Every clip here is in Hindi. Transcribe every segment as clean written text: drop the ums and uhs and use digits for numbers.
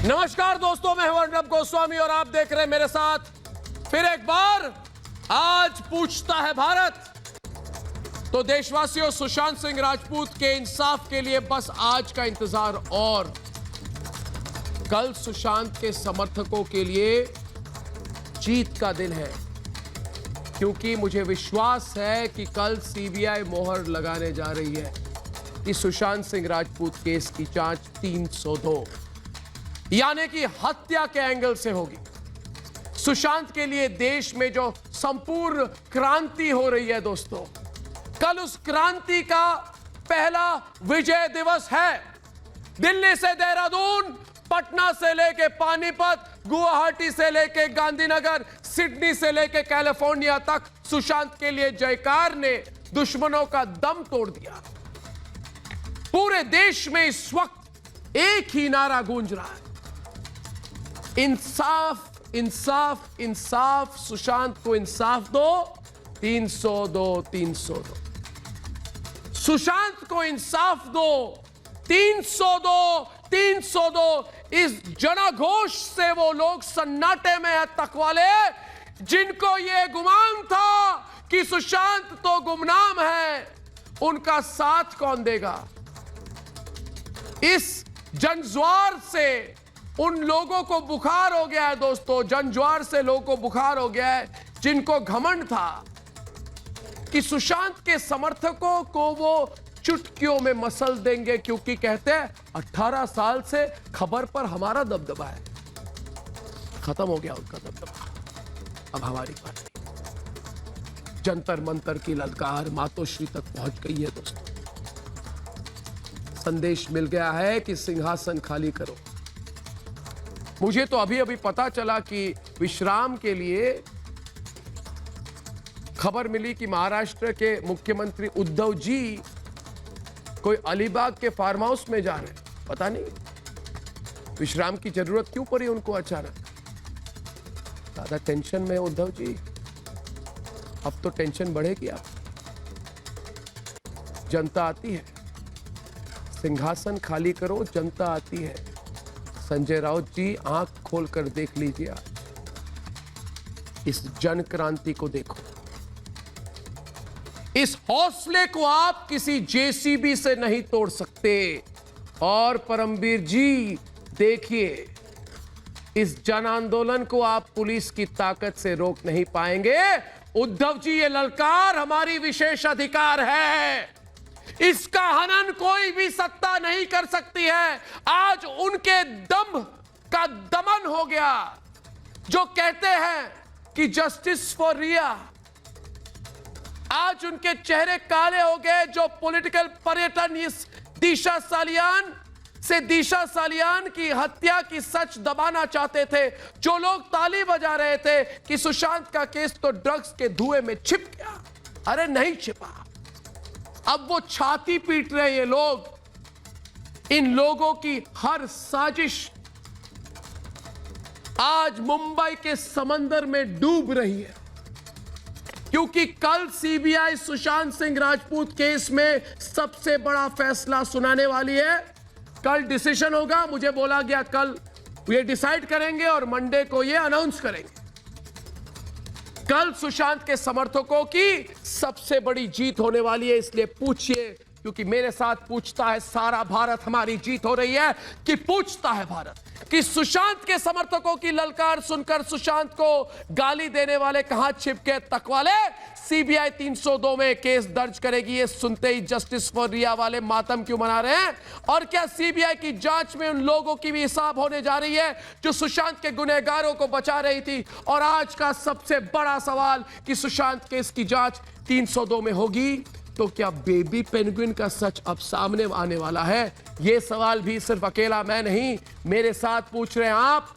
नमस्कार दोस्तों, मैं हूं अर्नब गोस्वामी और आप देख रहे हैं मेरे साथ फिर एक बार आज पूछता है भारत। तो देशवासियों, सुशांत सिंह राजपूत के इंसाफ के लिए बस आज का इंतजार और कल सुशांत के समर्थकों के लिए जीत का दिन है, क्योंकि मुझे विश्वास है कि कल सीबीआई मोहर लगाने जा रही है कि सुशांत सिंह राजपूत केस की जांच 302 यानी कि हत्या के एंगल से होगी। सुशांत के लिए देश में जो संपूर्ण क्रांति हो रही है दोस्तों, कल उस क्रांति का पहला विजय दिवस है। दिल्ली से देहरादून, पटना से लेके पानीपत, गुवाहाटी से लेके गांधीनगर, सिडनी से लेके कैलिफोर्निया तक सुशांत के लिए जयकार ने दुश्मनों का दम तोड़ दिया। पूरे देश में इस वक्त एक ही नारा गूंज रहा है, इंसाफ इंसाफ इंसाफ, सुशांत को इंसाफ दो, 302 302, सुशांत को इंसाफ दो, 302 302। इस जनाघोष से वो लोग सन्नाटे में है तक वाले, जिनको ये गुमान था कि सुशांत तो गुमनाम है, उनका साथ कौन देगा। इस जनज्वार से उन लोगों को बुखार हो गया है दोस्तों, जनज्वार से लोगों को बुखार हो गया है, जिनको घमंड था कि सुशांत के समर्थकों को वो चुटकियों में मसल देंगे, क्योंकि कहते हैं 18 साल से खबर पर हमारा दबदबा है। खत्म हो गया उनका दबदबा, अब हमारी बात। जंतर मंतर की ललकार मातोश्री तक पहुंच गई है दोस्तों। संदेश मिल गया है कि सिंहासन खाली करो। मुझे तो अभी अभी पता चला कि विश्राम के लिए खबर मिली कि महाराष्ट्र के मुख्यमंत्री उद्धव जी कोई अलीबाग के फार्म हाउस में जा रहे हैं। पता नहीं विश्राम की जरूरत क्यों पड़ी उनको अचानक। ज्यादा टेंशन में उद्धव जी, अब तो टेंशन बढ़ेगी। आप जनता आती है, सिंहासन खाली करो, जनता आती है। संजय राउत जी, आंख खोलकर देख लीजिए, इस जन क्रांति को देखो। इस हौसले को आप किसी जेसीबी से नहीं तोड़ सकते। और परमवीर जी देखिए, इस जन आंदोलन को आप पुलिस की ताकत से रोक नहीं पाएंगे। उद्धव जी, ये ललकार हमारी विशेष अधिकार है, इसका हनन कोई भी सत्ता नहीं कर सकती है। आज उनके दम का दमन हो गया। जो कहते हैं कि जस्टिस फॉर रिया, आज उनके चेहरे काले हो गए। जो पॉलिटिकल पर्यटन इस दिशा सालियान की हत्या की सच दबाना चाहते थे, जो लोग ताली बजा रहे थे कि सुशांत का केस तो ड्रग्स के धुएं में छिप गया, अरे नहीं छिपा। अब वो छाती पीट रहे ये लोग। इन लोगों की हर साजिश आज मुंबई के समंदर में डूब रही है, क्योंकि कल सीबीआई सुशांत सिंह राजपूत केस में सबसे बड़ा फैसला सुनाने वाली है। कल डिसीजन होगा। मुझे बोला गया कल ये डिसाइड करेंगे और मंडे को ये अनाउंस करेंगे। कल सुशांत के समर्थकों की सबसे बड़ी जीत होने वाली है। इसलिए पूछिए, क्योंकि मेरे साथ पूछता है सारा भारत, हमारी जीत हो रही है कि पूछता है भारत कि सुशांत के समर्थकों की ललकार सुनकर सुशांत को गाली देने वाले कहां छिप गए तक वाले। सीबीआई 302 में केस दर्ज करेगी। ये सुनते ही जस्टिस फॉर रिया वाले मातम क्यों मना रहे हैं। और क्या सीबीआई की जांच में उन लोगों की भी हिसाब होने जा रही है जो सुशांत के गुनहगारों को बचा रही थी। और आज का सबसे बड़ा सवाल कि सुशांत केस की जांच 302 में होगी तो क्या बेबी पेंगुइन का सच अब सामने आने वाला है। यह सवाल भी सिर्फ अकेला मैं नहीं, मेरे साथ पूछ रहे हैं आप,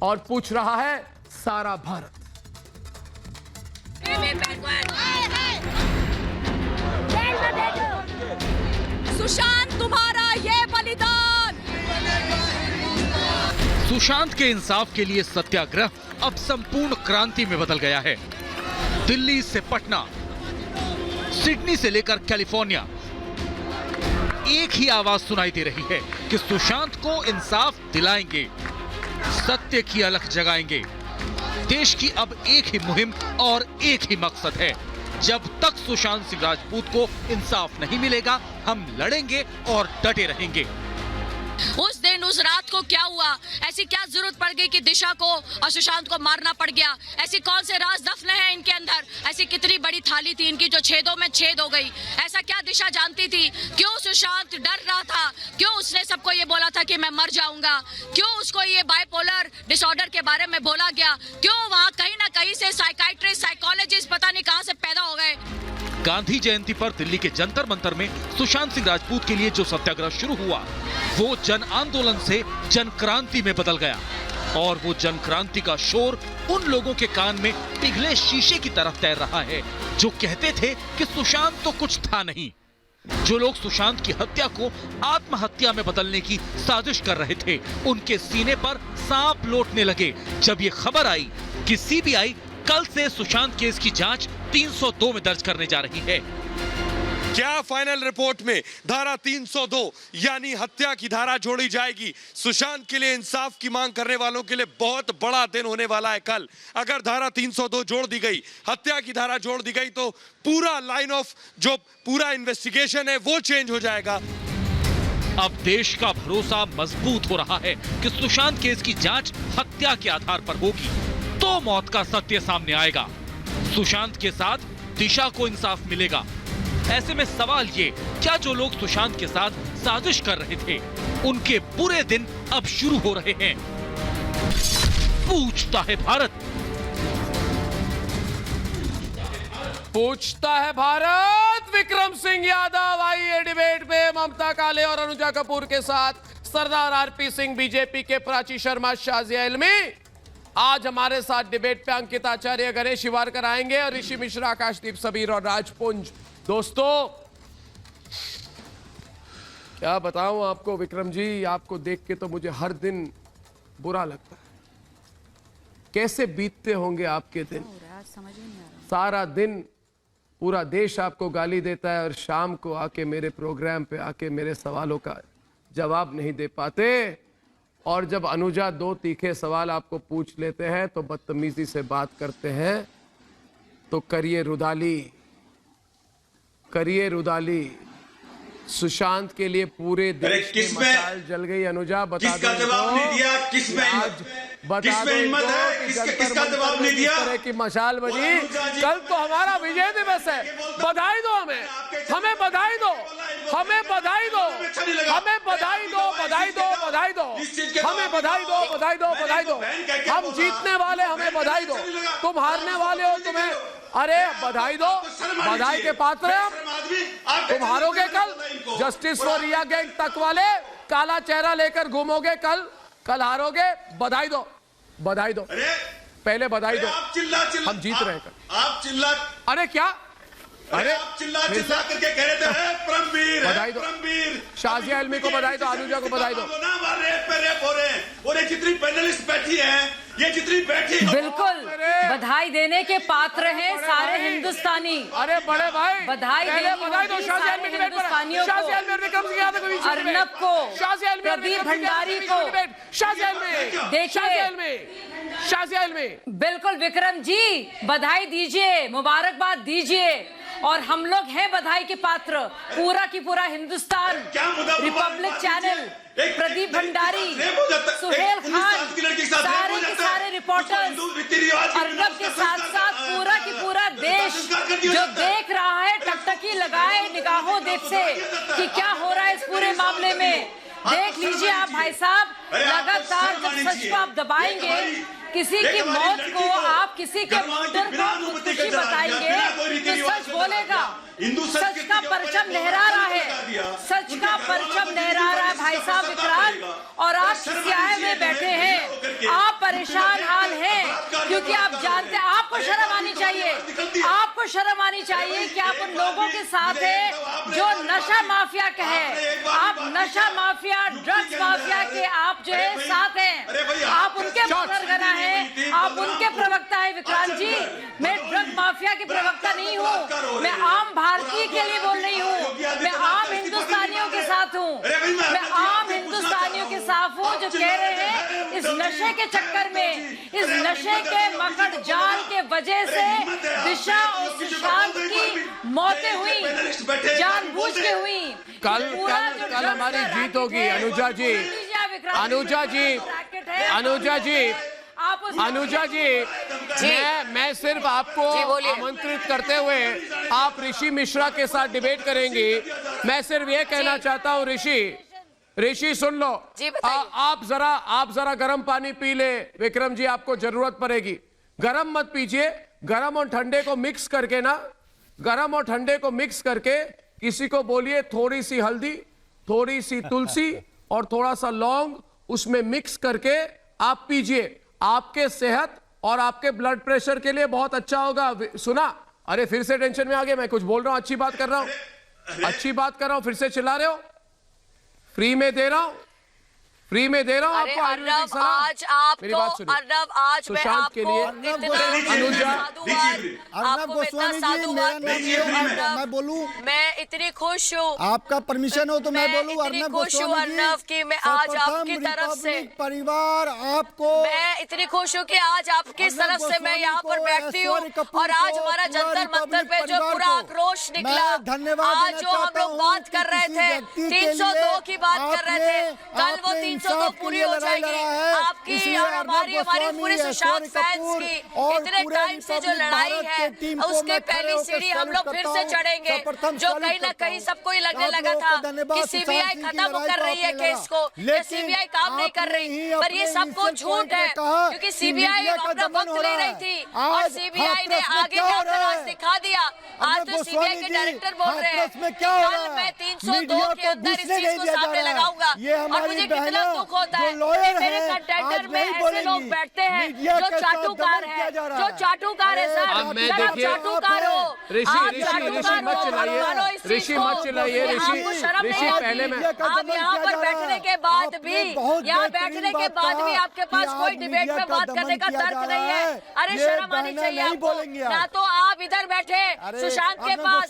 और पूछ रहा है सारा भारत। सुशांत, तुम्हारा ये बलिदान। सुशांत के इंसाफ के लिए सत्याग्रह अब संपूर्ण क्रांति में बदल गया है। दिल्ली से पटना, सिडनी से लेकर कैलिफोर्निया, एक ही आवाज सुनाई दे रही है कि सुशांत को इंसाफ दिलाएंगे। सत्य की अलख जगाएंगे। देश की अब एक ही मुहिम और एक ही मकसद है, जब तक सुशांत सिंह राजपूत को इंसाफ नहीं मिलेगा हम लड़ेंगे और डटे रहेंगे। उस दिन उस रात को क्या हुआ, ऐसी क्या जरूरत पड़ गई कि दिशा को और सुशांत को मारना पड़ गया? ऐसी कौन से राज दफने हैं इनके अंदर? ऐसी कितनी बड़ी थाली थी इनकी जो छेदों में छेद हो गई? ऐसा क्या दिशा जानती थी? क्यों सुशांत डर रहा था? क्यों उसने सबको ये बोला था कि मैं मर जाऊंगा? क्यों उसको ये बाइपोलर डिसऑर्डर के बारे में बोला गया? क्यों वहाँ कहीं ना कहीं से साइकाइट्रिस्ट, साइकोलॉजिस्ट पता नहीं कहाँ से पैदा हो गए? गांधी जयंती पर दिल्ली के जंतर मंतर में सुशांत सिंह राजपूत के लिए जो सत्याग्रह शुरू हुआ वो जन आंदोलन से जन क्रांति में बदल गया, और वो जन क्रांति का शोर उन लोगों के कान में पिघले शीशे की तरह तैर रहा है जो कहते थे कि सुशांत तो कुछ था नहीं। जो लोग सुशांत की हत्या को आत्महत्या में बदलने की साजिश कर रहे थे, उनके सीने पर सांप लौटने लगे जब ये खबर आई कि सीबीआई कल से सुशांत केस की जांच 302 में दर्ज करने जा रही है। क्या फाइनल रिपोर्ट में धारा 302 यानी हत्या की धारा जोड़ी जाएगी? सुशांत के लिए इंसाफ की मांग करने वालों के लिए बहुत बड़ा दिन होने वाला है कल। अगर धारा 302 जोड़ दी गई, हत्या की धारा जोड़ दी गई, तो पूरा लाइन ऑफ जो पूरा इन्वेस्टिगेशन है वो चेंज हो जाएगा। अब देश का भरोसा मजबूत हो रहा है कि सुशांत केस की जांच हत्या के आधार पर होगी तो मौत का सत्य सामने आएगा। सुशांत के साथ दिशा को इंसाफ मिलेगा। ऐसे में सवाल ये, क्या जो लोग सुशांत के साथ साजिश कर रहे थे उनके बुरे दिन अब शुरू हो रहे हैं? पूछता है भारत। पूछता है भारत। विक्रम सिंह यादव आइए डिबेट में ममता काले और अनुजा कपूर के साथ सरदार आरपी सिंह, बीजेपी के प्राची शर्मा, शाजिया इल्मी। आज हमारे साथ डिबेट पे अंकित आचार्य, गणेश शिवारकर आएंगे और ऋषि मिश्रा, आकाशदीप सबीर और राजपुंज। दोस्तों क्या बताऊं आपको विक्रम जी, आपको देख के तो मुझे हर दिन बुरा लगता है। कैसे बीतते होंगे आपके दिन? सारा दिन पूरा देश आपको गाली देता है और शाम को आके मेरे प्रोग्राम पे आके मेरे सवालों का जवाब नहीं दे पाते। और जब अनुजा दो तीखे सवाल आपको पूछ लेते हैं तो बदतमीजी से बात करते हैं, तो करिए रुदाली, करिए रुदाली। सुशांत के लिए पूरे देश में मशाल जल गई। अनुजा बता दो, जवाब नहीं दिया, किस में हिम्मत है? किसका जवाब नहीं दिया? इस तरह की मशाल बजी। कल तो हमारा विजय दिवस है, बधाई दो हमें, हमें बधाई दो, हमें बधाई दो, हमें बधाई दो, बधाई दो, बधाई दो, हमें बधाई दो, बधाई दो, बधाई दो। हम जीतने वाले, हमें बधाई दो। तुम हारने वाले हो, तुम्हें अरे बधाई दो, बधाई के पात्र हैं हम। तुम हारोगे कल। जस्टिस फॉर रिया गैंग तक वाले काला चेहरा लेकर घूमोगे कल, कल हारोगे। बधाई दो, बधाई दो, पहले बधाई दो। हम जीत रहे हैं कल। आप चिल्ला, अरे क्या, अरे आप चिल्ला करके कह रहे थे परमवीर, बधाई दो। शाजिया इल्मी को बधाई दो, अनुजा को बधाई दो। रेप पे रेप हो रहे हैं और ये जितनी पैनलिस्ट बैठी हैं, ये जितनी बैठी, बिल्कुल बधाई देने के पात्र हैं सारे हिंदुस्तानी। अरे बड़े भाई बधाई बधाई दो शाजिया इल्मी हिंदुस्तानियों को, अर्नब को, प्रदीप भंडारी को। शाजिया इल्मी, शाजिया इल्मी। बिल्कुल विक्रम जी, बधाई दीजिए, मुबारकबाद दीजिए। और हम लोग हैं बधाई के पात्र, पूरा की पूरा हिंदुस्तान, रिपब्लिक चैनल, प्रदीप भंडारी, सुहेल खान, सारे के सारे रिपोर्टर्स, अर्नब के साथ साथ पूरा की पूरा देश जो देख रहा है, टकटकी लगाए निगाहों देख से कि क्या हो रहा है इस पूरे मामले में। देख लीजिए आप भाई साहब, लगातार जब सच को आप दबाएंगे, किसी की मौत को आप किसी के मर्डर को खुदकुशी बताएंगे तो सच बोलेगा। सच का परचम लहरा रहा है, सच का परचम लहरा रहा है भाई साहब विक्रांत। और आप खिसियाए में बैठे हैं, आप परेशान हाल हैं, क्योंकि आप जानते हैं, आपको शर्म आनी चाहिए, आपको शर्म आनी चाहिए कि आप उन लोगों के साथ हैं जो नशा माफिया के हैं। आप नशा माफिया, ड्रग्स माफिया के आप जो है साथ हैं, आप उनके सरगना हैं, आप उनके प्रवक्ता है विक्रांत जी। मैं ड्रग माफिया के प्रवक्ता नहीं हूँ, मैं आम भारतीय के लिए बोल रही हूँ, मैं आम हिंदुस्तानियों के साथ हूँ, मैं आम हिंदुस्तानियों के साथ हूँ जो कह रहे हैं इस नशे के चक्कर में, इस नशे के मकड़ जाल के वजह से दिशा और सुशांत की मौतें हुई, जानबूझ के हुई। कल हमारी जीत होगी। अनुजा जी, मैं सिर्फ आपको आमंत्रित करते हुए आप ऋषि मिश्रा के साथ डिबेट करेंगी। मैं सिर्फ ये कहना चाहता हूँ, ऋषि सुन लो, आप जरा गर्म पानी पी ले। विक्रम जी, आपको जरूरत पड़ेगी। गर्म मत पीजिए, गर्म और ठंडे को मिक्स करके ना, गर्म और ठंडे को मिक्स करके किसी को बोलिए थोड़ी सी हल्दी, थोड़ी सी तुलसी और थोड़ा सा लौंग उसमें मिक्स करके आप पीजिए। आपके सेहत और आपके ब्लड प्रेशर के लिए बहुत अच्छा होगा। सुना? अरे फिर से टेंशन में आ गए। मैं कुछ बोल रहा हूं, अच्छी बात कर रहा हूं, फिर से चिल्ला रहे हो। फ्री में दे रहा हूं आपको आयुर्वेदिक सलाह। आज आपको मेरी बात सुनिए। अर्नब, आज मैं सुशांत के लिए अनुजा, अर्नब गोस्वामी जी, मेरा नाम मैं बोलूं? मैं इतनी खुश हूँ, आपका परमिशन हो तो मैं बोलूं? अर्नब गोस्वामी जी, कि मैं आज आपकी तरफ से परिवार आपको, मैं इतनी खुश हूँ कि आज आपकी तरफ से मैं यहाँ पर बैठती हूँ और आज हमारा जंतर मंतर पे जो पूरा आक्रोश निकला, आज जो हम लोग बात कर रहे थे, 302 की बात कर रहे थे, कल वो 302 पूरी हो जाएगी। आपकी और हमारी पूरी सुशांत फैंस की इतने टाइम से जो लड़ाई है, उसकी पहली सीढ़ी हम लोग फिर से चढ़ेंगे। जो कहीं ना कहीं सबको ही लगने लगा था कि सीबीआई खत्म कर रही है केस को, ये सीबीआई काम नहीं कर रही, पर ये सबको झूठ है, क्योंकि सीबीआई अपना वक्त ले रही थी और सीबीआई ने आगे जाकर आज दिखा दिया। आज तो सीबीआई के डायरेक्टर बोल रहे हैं कल मैं 302 के अंदर इस चीज को सामने लगाऊंगा। और मुझे कितना दुख होता है कि मेरे कंटेंटर में ऐसे लोग बैठते हैं जो चाटुकार है, सर, आप चाटुकार हो। ऋषि मत चिल्लाइए, ऋषि पहले मैं, आप यहाँ पर बैठने के बाद भी आपके पास कोई डिबेट में बात करने का तर्क नहीं है। अरे शर्म आनी चाहिए आपको। ना तो आप इधर बैठे सुशांत के पास,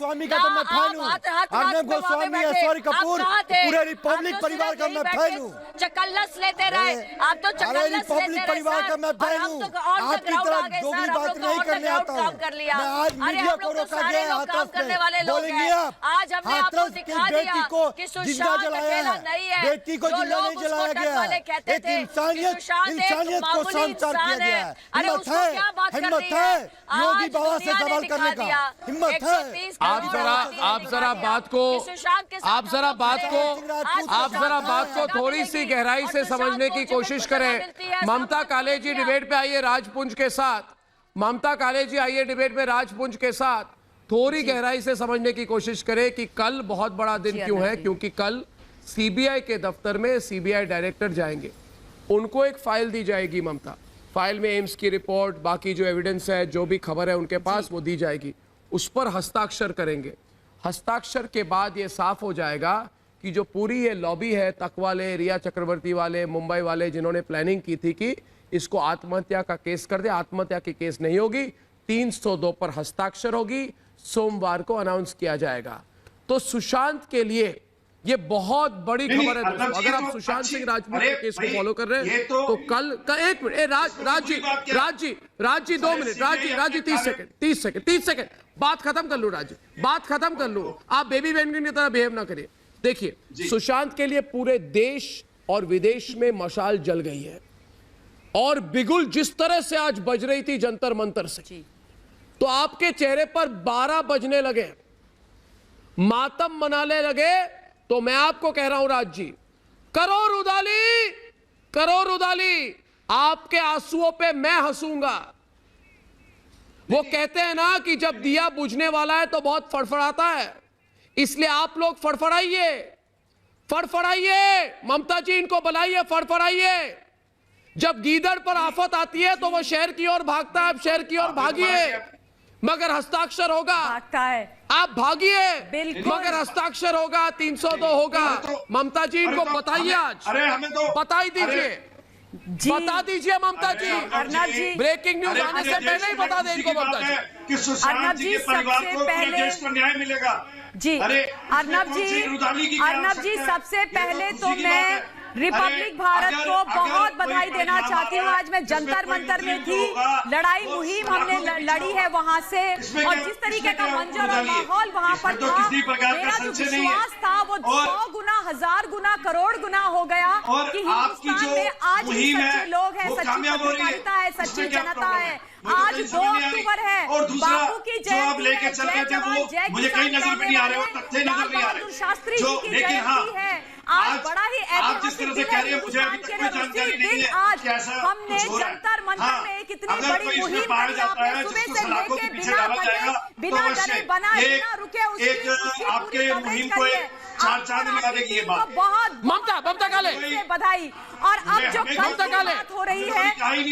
पूरे रिपब्लिक परिवार का मैं फैन हूँ। चकल्लस लेते रहे आप, तो चकल्लस लेते परिवार का मैं फैन हूँ। आपकी तरह दोगली बात नहीं करने आता हूँ। मैं आज मीडिया को रोका गया हाथरस में, बोलेंगे आप आज हमने आपको दिखा दिया कि जिंदा जलाया है, बेटी को जिंदा नहीं जलाया गया है। एक इंसानियत को संचार किया गया है। हिम्मत है योगी बाबा से सवाल करने का, हिम्मत है। आप जरा बात को थोड़ी सी गहराई से समझने की कोशिश करें। ममता काले जी डिबेट पे आइए राजपुंज के साथ, ममता काले जी आइए डिबेट में राजपुंज के साथ। थोड़ी गहराई से समझने की कोशिश करें कि कल बहुत बड़ा दिन क्यों है। क्योंकि कल सीबीआई के दफ्तर में सीबीआई डायरेक्टर जाएंगे, उनको एक फाइल दी जाएगी। ममता, फाइल में एम्स की रिपोर्ट, बाकी जो एविडेंस है, जो भी खबर है उनके पास, वो दी जाएगी। उस पर हस्ताक्षर करेंगे। हस्ताक्षर के बाद ये साफ हो जाएगा कि जो पूरी ये लॉबी है, तक वाले, रिया चक्रवर्ती वाले, मुंबई वाले, जिन्होंने प्लानिंग की थी कि इसको आत्महत्या का केस कर दे, आत्महत्या की केस नहीं होगी, 302 पर हस्ताक्षर होगी, सोमवार को अनाउंस किया जाएगा। तो सुशांत के लिए ये बहुत बड़ी खबर है दोस्तों। अगर आप सुशांत सिंह राजपूत के केस को फॉलो कर रहे हैं तो कल का, एक minute, Raj ji 2 minute, Raj ji 30 second बात खत्म कर लूं। राज, बात खत्म कर लूं। आप बेबी बहन की तरह बिहेव ना करिए। देखिए, सुशांत के लिए पूरे देश और विदेश में मशाल जल गई है और बिगुल जिस तरह से आज बज रही थी जंतर मंतर से, तो आपके चेहरे पर 12 बजने लगे, मातम मनाने लगे। तो मैं आपको कह रहा हूं राज जी, करो रुदाली, आपके आंसुओं पे मैं हंसूंगा। वो कहते हैं ना कि जब दिया बुझने वाला है तो बहुत फड़फड़ाता है, इसलिए आप लोग फड़फड़ाइए। ममता जी, इनको बुलाइए, फड़फड़ाइए। जब गीदड़ पर आफत आती है तो वो शहर की ओर भागता है, आप शहर की ओर भागिए, मगर हस्ताक्षर होगा। आप भागिए मगर हस्ताक्षर होगा, 302 होगा। ममता जी, इनको बताइए, आज बताई दीजिए, बता दीजिए ममता जी। अर्नब जी, ब्रेकिंग न्यूज आने से पहले ही बता दें इनको ममता जी कि सुशांत जी के परिवार को देश को न्याय मिलेगा। जी अर्नब जी, सबसे पहले तो मैं रिपब्लिक भारत को बहुत बधाई देना चाहती हूँ। आज मैं जंतर मंतर में थी, लड़ाई मुहिम हमने लड़ी है वहां से, और जिस तरीके का मंजर और माहौल वहां पर था, मेरा जो विश्वास था वो 100 गुना, 1000 गुना, करोड़ गुना हो गया कि हिंदुस्तान में आज भी सच्चे लोग हैं, सच्ची पत्रकारिता है, सच्ची जनता है। आज 2 अक्टूबर है, बापू की जयंती है, जय जवान जय किसान कहने वाले लाल बहादुर शास्त्री जी की जयंती है। आज बड़ा ही ऐतिहासिक दिन है हिंदुस्तान के लिए। उसी दिन आज हमने जंतर मंतर में एक इतनी बड़ी मुहिम करी, आपने सुबह से लेके बिना थके, बिना डरे, बिना रुके उसकी पूरी कवरेज करी है। बहुत ममता काले बधाई। और अब जो कल की बात हो रही है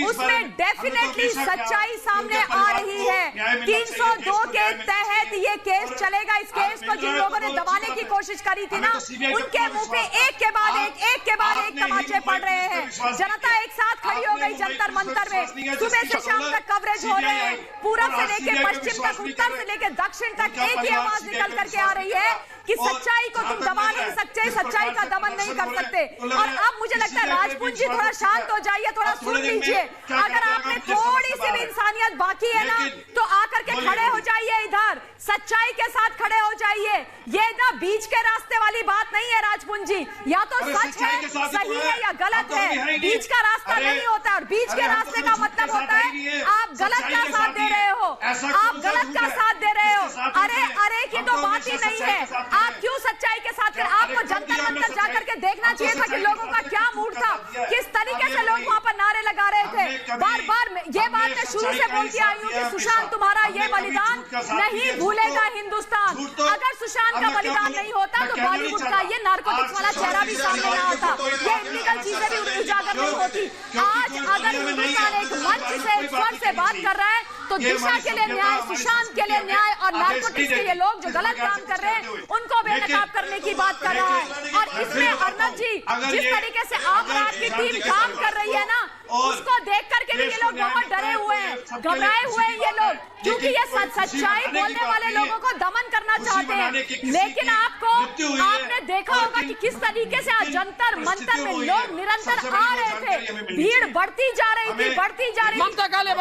उसमें डेफिनेटली सच्चाई सामने आ रही है। 302 के तहत ये केस चलेगा। इस केस को जिन लोगों ने दबाने की कोशिश करी थी ना, उनके मुंह पे एक के बाद एक तमाचे पड़ रहे हैं। जनता एक साथ खड़ी हो गई जंतर मंतर में। सुबह से शाम तक कवरेज हो रहे हैं, पूरब से लेके पश्चिम तक, उत्तर से लेके दक्षिण तक एक ही आवाज निकल करके आ रही है कि सच्चाई को तुम दबा नहीं सकते, सच्चाई का दमन नहीं कर सकते। और अब मुझे लगता है राजपूत जी थोड़ा शांत हो जाइए, थोड़ा सुन लीजिए। अगर आपने थोड़ी सी भी इंसानियत बाकी है ना, तो आकर के खड़े हो जाइए, इधर सच्चाई के साथ खड़े हो जाइए। ये ना बीच के रास्ते वाली बात नहीं है राजपूत जी, या तो सच है, सही है, या गलत है। बीच का रास्ता नहीं होता, और बीच के रास्ते का मतलब होता है आप गलत का साथ दे रहे हो, आप गलत का साथ दे रहे हो। अरे की तो बात ही नहीं है। आप क्यों सच्चाई के साथ कर? आपको जंतर मंतर जाकर के देखना चाहिए था कि लोगों का क्या मूड था, किस तरीके से लोग वहां पर नारे लगा रहे थे। बार बार ये बात मैं शुरू से बोलती आई हूँ कि सुशांत तुम्हारा ये बलिदान नहीं भूलेगा हिंदुस्तान। अगर सुशांत का बलिदान नहीं होता तो बॉलीवुड का ये नार्कोटिक्स वाला चेहरा भी सामने ना आता, ये इलीगल चीजें भी उजागर नहीं होती। आज अगर हिंदुस्तान एक मंच से, एक स्वर से बात कर रहा है तो दिशा के लिए न्याय, सुशांत के लिए न्याय, और नार्कोटिक्स के ये लोग जो गलत काम कर रहे हैं उनको बेनकाब करने की बात कर रहा है। और इसमें अर्नब जी जिस तरीके से आप आपकी टीम काम कर रही है ना, उसको देख करके भी ये लोग बहुत डरे हुए हैं, घबराए हुए हैं ये लोग, क्योंकि ये सच्चाई बोलने वाले लोगों को दमन करना चाहते हैं। लेकिन आपने देखा होगा कि किस तरीके से आज जंतर मंतर में लोग निरंतर आ रहे थे, भीड़ बढ़ती जा रही थी, बढ़ती जा रही थी। ममता काले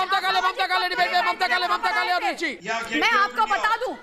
मैं आपको बता दूं,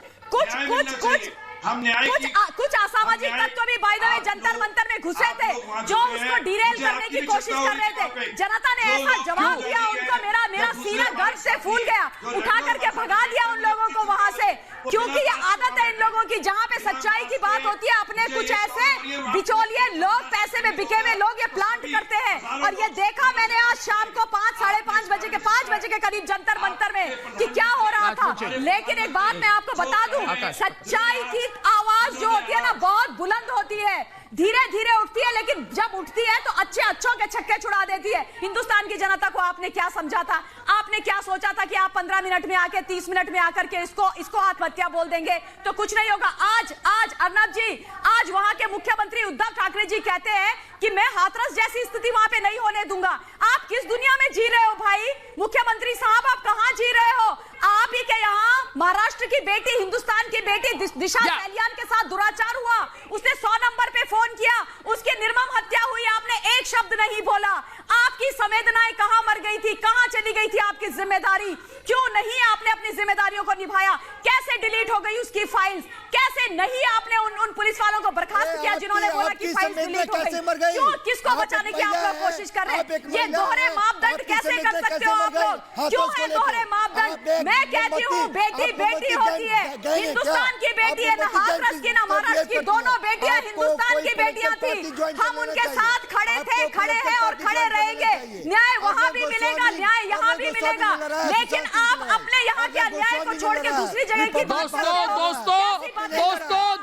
कुछ असामाजिक तत्व भी by the way Jantar Mantar में घुसे थे, जो उसको डिरेल करने की कोशिश कर रहे थे। जनता ने ऐसा जवाब दिया उनको, मेरा सीना गर्व से फूल गया, उठा करके भगा दिया उन लोगों को वहां से। क्योंकि ये आदत है इन लोगों की, जहां पे सच्चाई की बात होती है अपने कुछ ऐसे बिचौलिए लोग, पैसे में बिके हुए लोग ये प्लांट करते हैं। और ये देखा मैंने आज शाम को 5 बजे के करीब जंतर मंतर में कि क्या हो रहा था। लेकिन एक बात मैं आपको बता दूं, सच्चाई की आवाज जो होती है ना बहुत बुलंद होती है, धीरे धीरे उठती है, लेकिन जब उठती है तो अच्छों के छक्के छुड़ा देती है। हिंदुस्तान की जनता को आपने क्या समझा था? आपने क्या सोचा था कि आप 15 मिनट में आके 30 मिनट में आकर के इसको आत्महत्या बोल देंगे तो कुछ नहीं होगा। आज अर्नब जी, आज वहां के मुख्यमंत्री उद्धव ठाकरे जी कहते हैं कि मैं हाथरस जैसी स्थिति वहां पे नहीं होने दूंगा। आप किस दुनिया में जी रहे हो भाई? मुख्यमंत्री साहब आप कहां जी रहे हो? आप ही के यहाँ महाराष्ट्र की बेटी, हिंदुस्तान की बेटी दिशा सैलियान के साथ दुराचार हुआ, उसने 100 नंबर पे फोन किया, उसकी निर्मम हत्या हुई, आपने एक शब्द नहीं बोला। आपकी संवेदनाएं कहां मर गई थी, कहां चली गई थी आपकी जिम्मेदारी? क्यों नहीं आपने अपनी जिम्मेदारियों को निभाया? कैसे डिलीट हो गई उसकी फाइल्स? कैसे नहीं आपने उन पुलिस वालों को बर्खास्त किया जिन्होंने बोला कि फाइल्स डिलीट हो गई? क्यों? किसको बचाने की आप लोग कोशिश कर रहे हैं? ये दोहरे मापदंड कैसे कर सकते हो आप लोग? क्यों है दोहरे मापदंड? मैं कहती हूँ बेटी बेटी होती है, हिंदुस्तान की बेटी है, ना हाथरस की ना महाराष्ट्र की, दोनों बेटियां हिंदुस्तान की बेटियां थी। हम उनके साथ खड़े थे, खड़े हैं और खड़े रहेंगे। न्याय वहां भी मिलेगा, न्याय यहाँ भी मिलेगा, लेकिन आप अपने यहाँ के अन्याय को छोड़ के दूसरी जगह की बात कर रहे हो।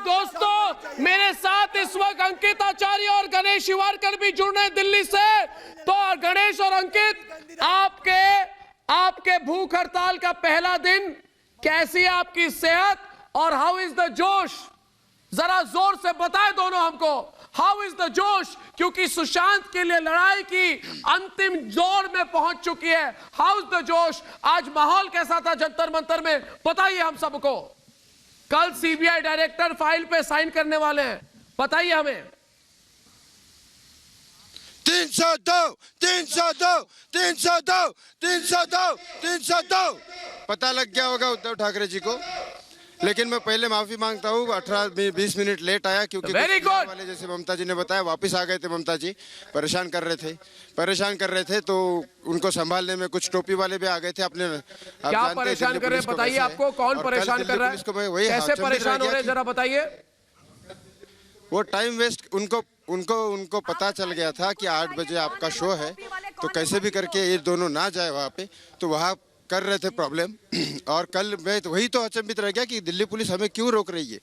दोस्तों मेरे साथ इस वक्त अंकित आचार्य और गणेश शिवारकर भी जुड़ रहे दिल्ली से। तो गणेश और अंकित, आपके भूख हड़ताल का पहला दिन, कैसी है आपकी सेहत और हाउ इज द जोश? जरा जोर से बताएं दोनों हमको, हाउ इज द जोश? क्योंकि सुशांत के लिए लड़ाई की अंतिम दौर में पहुंच चुकी है। हाउ इज द जोश? आज माहौल कैसा था जंतर मंतर में, बताइए हम सबको। कल सीबीआई डायरेक्टर फाइल पे साइन करने वाले हैं, बताइए हमें। 302 302 302 302 302 पता लग गया होगा उद्धव ठाकरे जी को। लेकिन मैं पहले माफी मांगता हूँ, 18-20 मिनट लेट आया क्योंकि वाले जैसे ममता जी ने बताया वापस आ गए थे। ममता जी परेशान कर रहे थे तो उनको संभालने में कुछ टोपी वाले भी आ गए थे। अपने क्या परेशान कर रहे हैं बताइए, आपको कौन परेशान कर रहा है, कैसे परेशान हो रहे हैं जरा बताइए। वो टाइम वेस्ट, उनको पता चल गया था कि 8 बजे आपका शो है तो कैसे भी करके ये दोनों ना जाए वहाँ पे, तो वहाँ कर रहे थे प्रॉब्लम। और कल मैं तो वही तो अचंभित रह गया कि दिल्ली पुलिस हमें क्यों रोक रही है।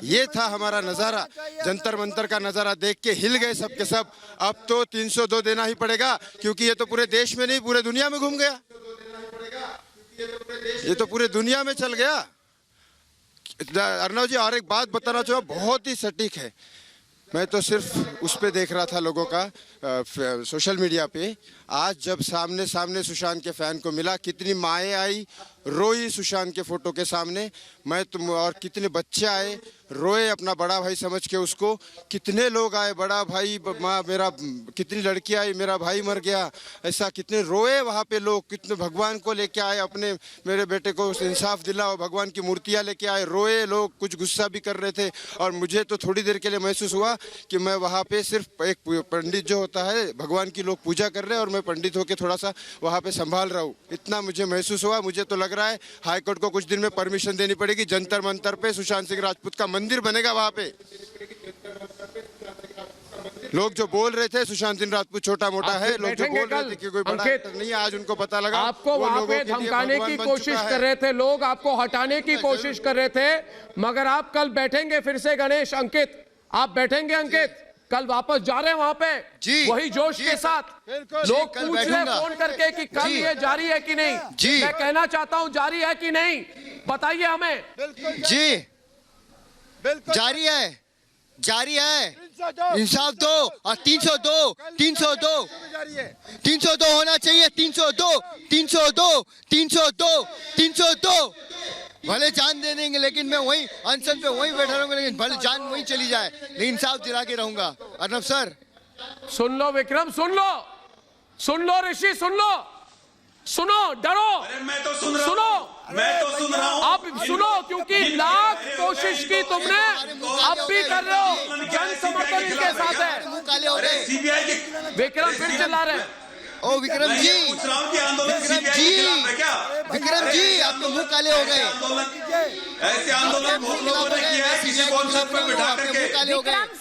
ये था हमारा नज़ारा, जंतर मंतर का नज़ारा देख के हिल गए सब के सब। अब तो 302 देना ही पड़ेगा क्योंकि ये तो पूरे देश में नहीं पूरे दुनिया में घूम गया, ये तो पूरे दुनिया में चल गया। अर्णव जी और एक बात बताना चाहूँगा, बहुत ही सटीक है। मैं तो सिर्फ उस पे देख रहा था लोगों का सोशल मीडिया पे। आज जब सामने सुशांत के फैन को मिला, कितनी माएँ आई रोई सुशांत के फोटो के सामने। और कितने बच्चे आए रोए अपना बड़ा भाई समझ के उसको। कितने लोग आए, बड़ा भाई माँ मेरा, कितनी लड़की आई मेरा भाई मर गया, ऐसा कितने रोए वहाँ पे लोग। कितने भगवान को लेके आए, अपने मेरे बेटे को इंसाफ दिलाओ, भगवान की मूर्तियाँ लेके आए, रोए लोग, कुछ गुस्सा भी कर रहे थे। और मुझे तो थोड़ी देर के लिए महसूस हुआ कि मैं वहाँ पे सिर्फ एक पंडित जो होता है, भगवान की लोग पूजा कर रहे हैं और मैं पंडित होके थोड़ा सा वहाँ पे संभाल रहा हूँ, इतना मुझे महसूस हुआ। मुझे तो लग रहा है हाईकोर्ट को कुछ दिन में परमिशन देनी पड़ेगी, जंतर मंतर पे सुशांत सिंह राजपूत का मंदिर बनेगा वहाँ पे। लोग जो बोल रहे थे सुशांत सिंह राजपूत छोटा मोटा है, लोग जो बोल रहे थे कि कोई बड़ा एक्टर नहीं है, आज उनको पता लगा। आपको वहाँ पे धमकाने की कोशिश कर रहे थे लोग, आपको हटाने की कोशिश कर रहे थे, मगर आप कल बैठेंगे फिर से गणेश, अंकित आप बैठेंगे, अंकित कल वापस जा रहे हैं वहां पे वही जोश के साथ। लोग पूछ रहे हैं फोन करके कि कल ये जारी है कि नहीं। मैं कहना चाहता हूं जारी है कि नहीं, बताइए हमें। जी जारी है, जारी है, इंसाफ दो। और 302 होना चाहिए, 302 भले जान दे देंगे, लेकिन मैं वही अनशन पे वही बैठा रहूंगा, लेकिन भले जान वही चली जाए, लेकिन इंसाफ दिला के रहूंगा। अर्णव सर सुन लो, विक्रम सुन लो ऋषि सुनो, डरो। मैं तो सुन रहा हूं। आप सुनो, क्योंकि लाख कोशिश की तुमने, अब भी कर रहे हो, जन समर्थन इनके साथ है। सीबीआई के विक्रम फिर चिल्ला रहे हैं। ओ विक्रम जी, विक्रम जी आपके मुंह काले हो गए। ऐसे आंदोलन बहुत लोगों ने किया है, किसी को संसद पर बिठा करके,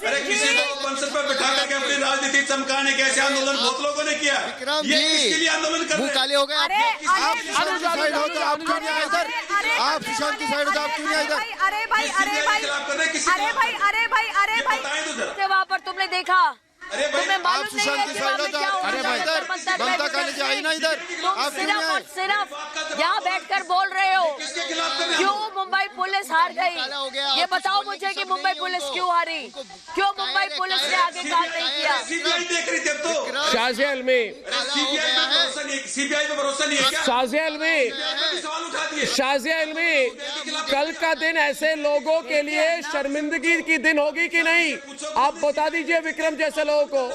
अरे किसी को संसद पर बिठा करके अपनी राजनीति चमकाने के ऐसे आंदोलन बहुत लोगों ने किया। ये किसके लिए आंदोलन कर रहे हैं? मुंह काले हो गए। आप सुशांत की साइड हो तो आप क्यों नहीं आए इधर? आप सुशांत की साइड हो तो आप क्यों नहीं आए इधर? अरे भाई वहाँ पर तुमने देखा, तुम्हें मालूम नहीं है कि वहाँ पे क्या हो रहा है। ममता काली जी आई ना इधर, आप सिर्फ यहाँ बैठकर बोल रहे हो क्यों मुंबई पुलिस हार गई। ये बताओ मुझे कि मुंबई पुलिस क्यों हारी, क्यों मुंबई पुलिस ने आगे काम नहीं किया। सीबीआई देख रही थी अब तो। शाहजेल में सीबीआई पे भरोसा नहीं है क्या? शाहजेल में कल का दिन ऐसे लोगों के लिए शर्मिंदगी की दिन होगी कि नहीं, आप बता दीजिए विक्रम जैसे लोगों को।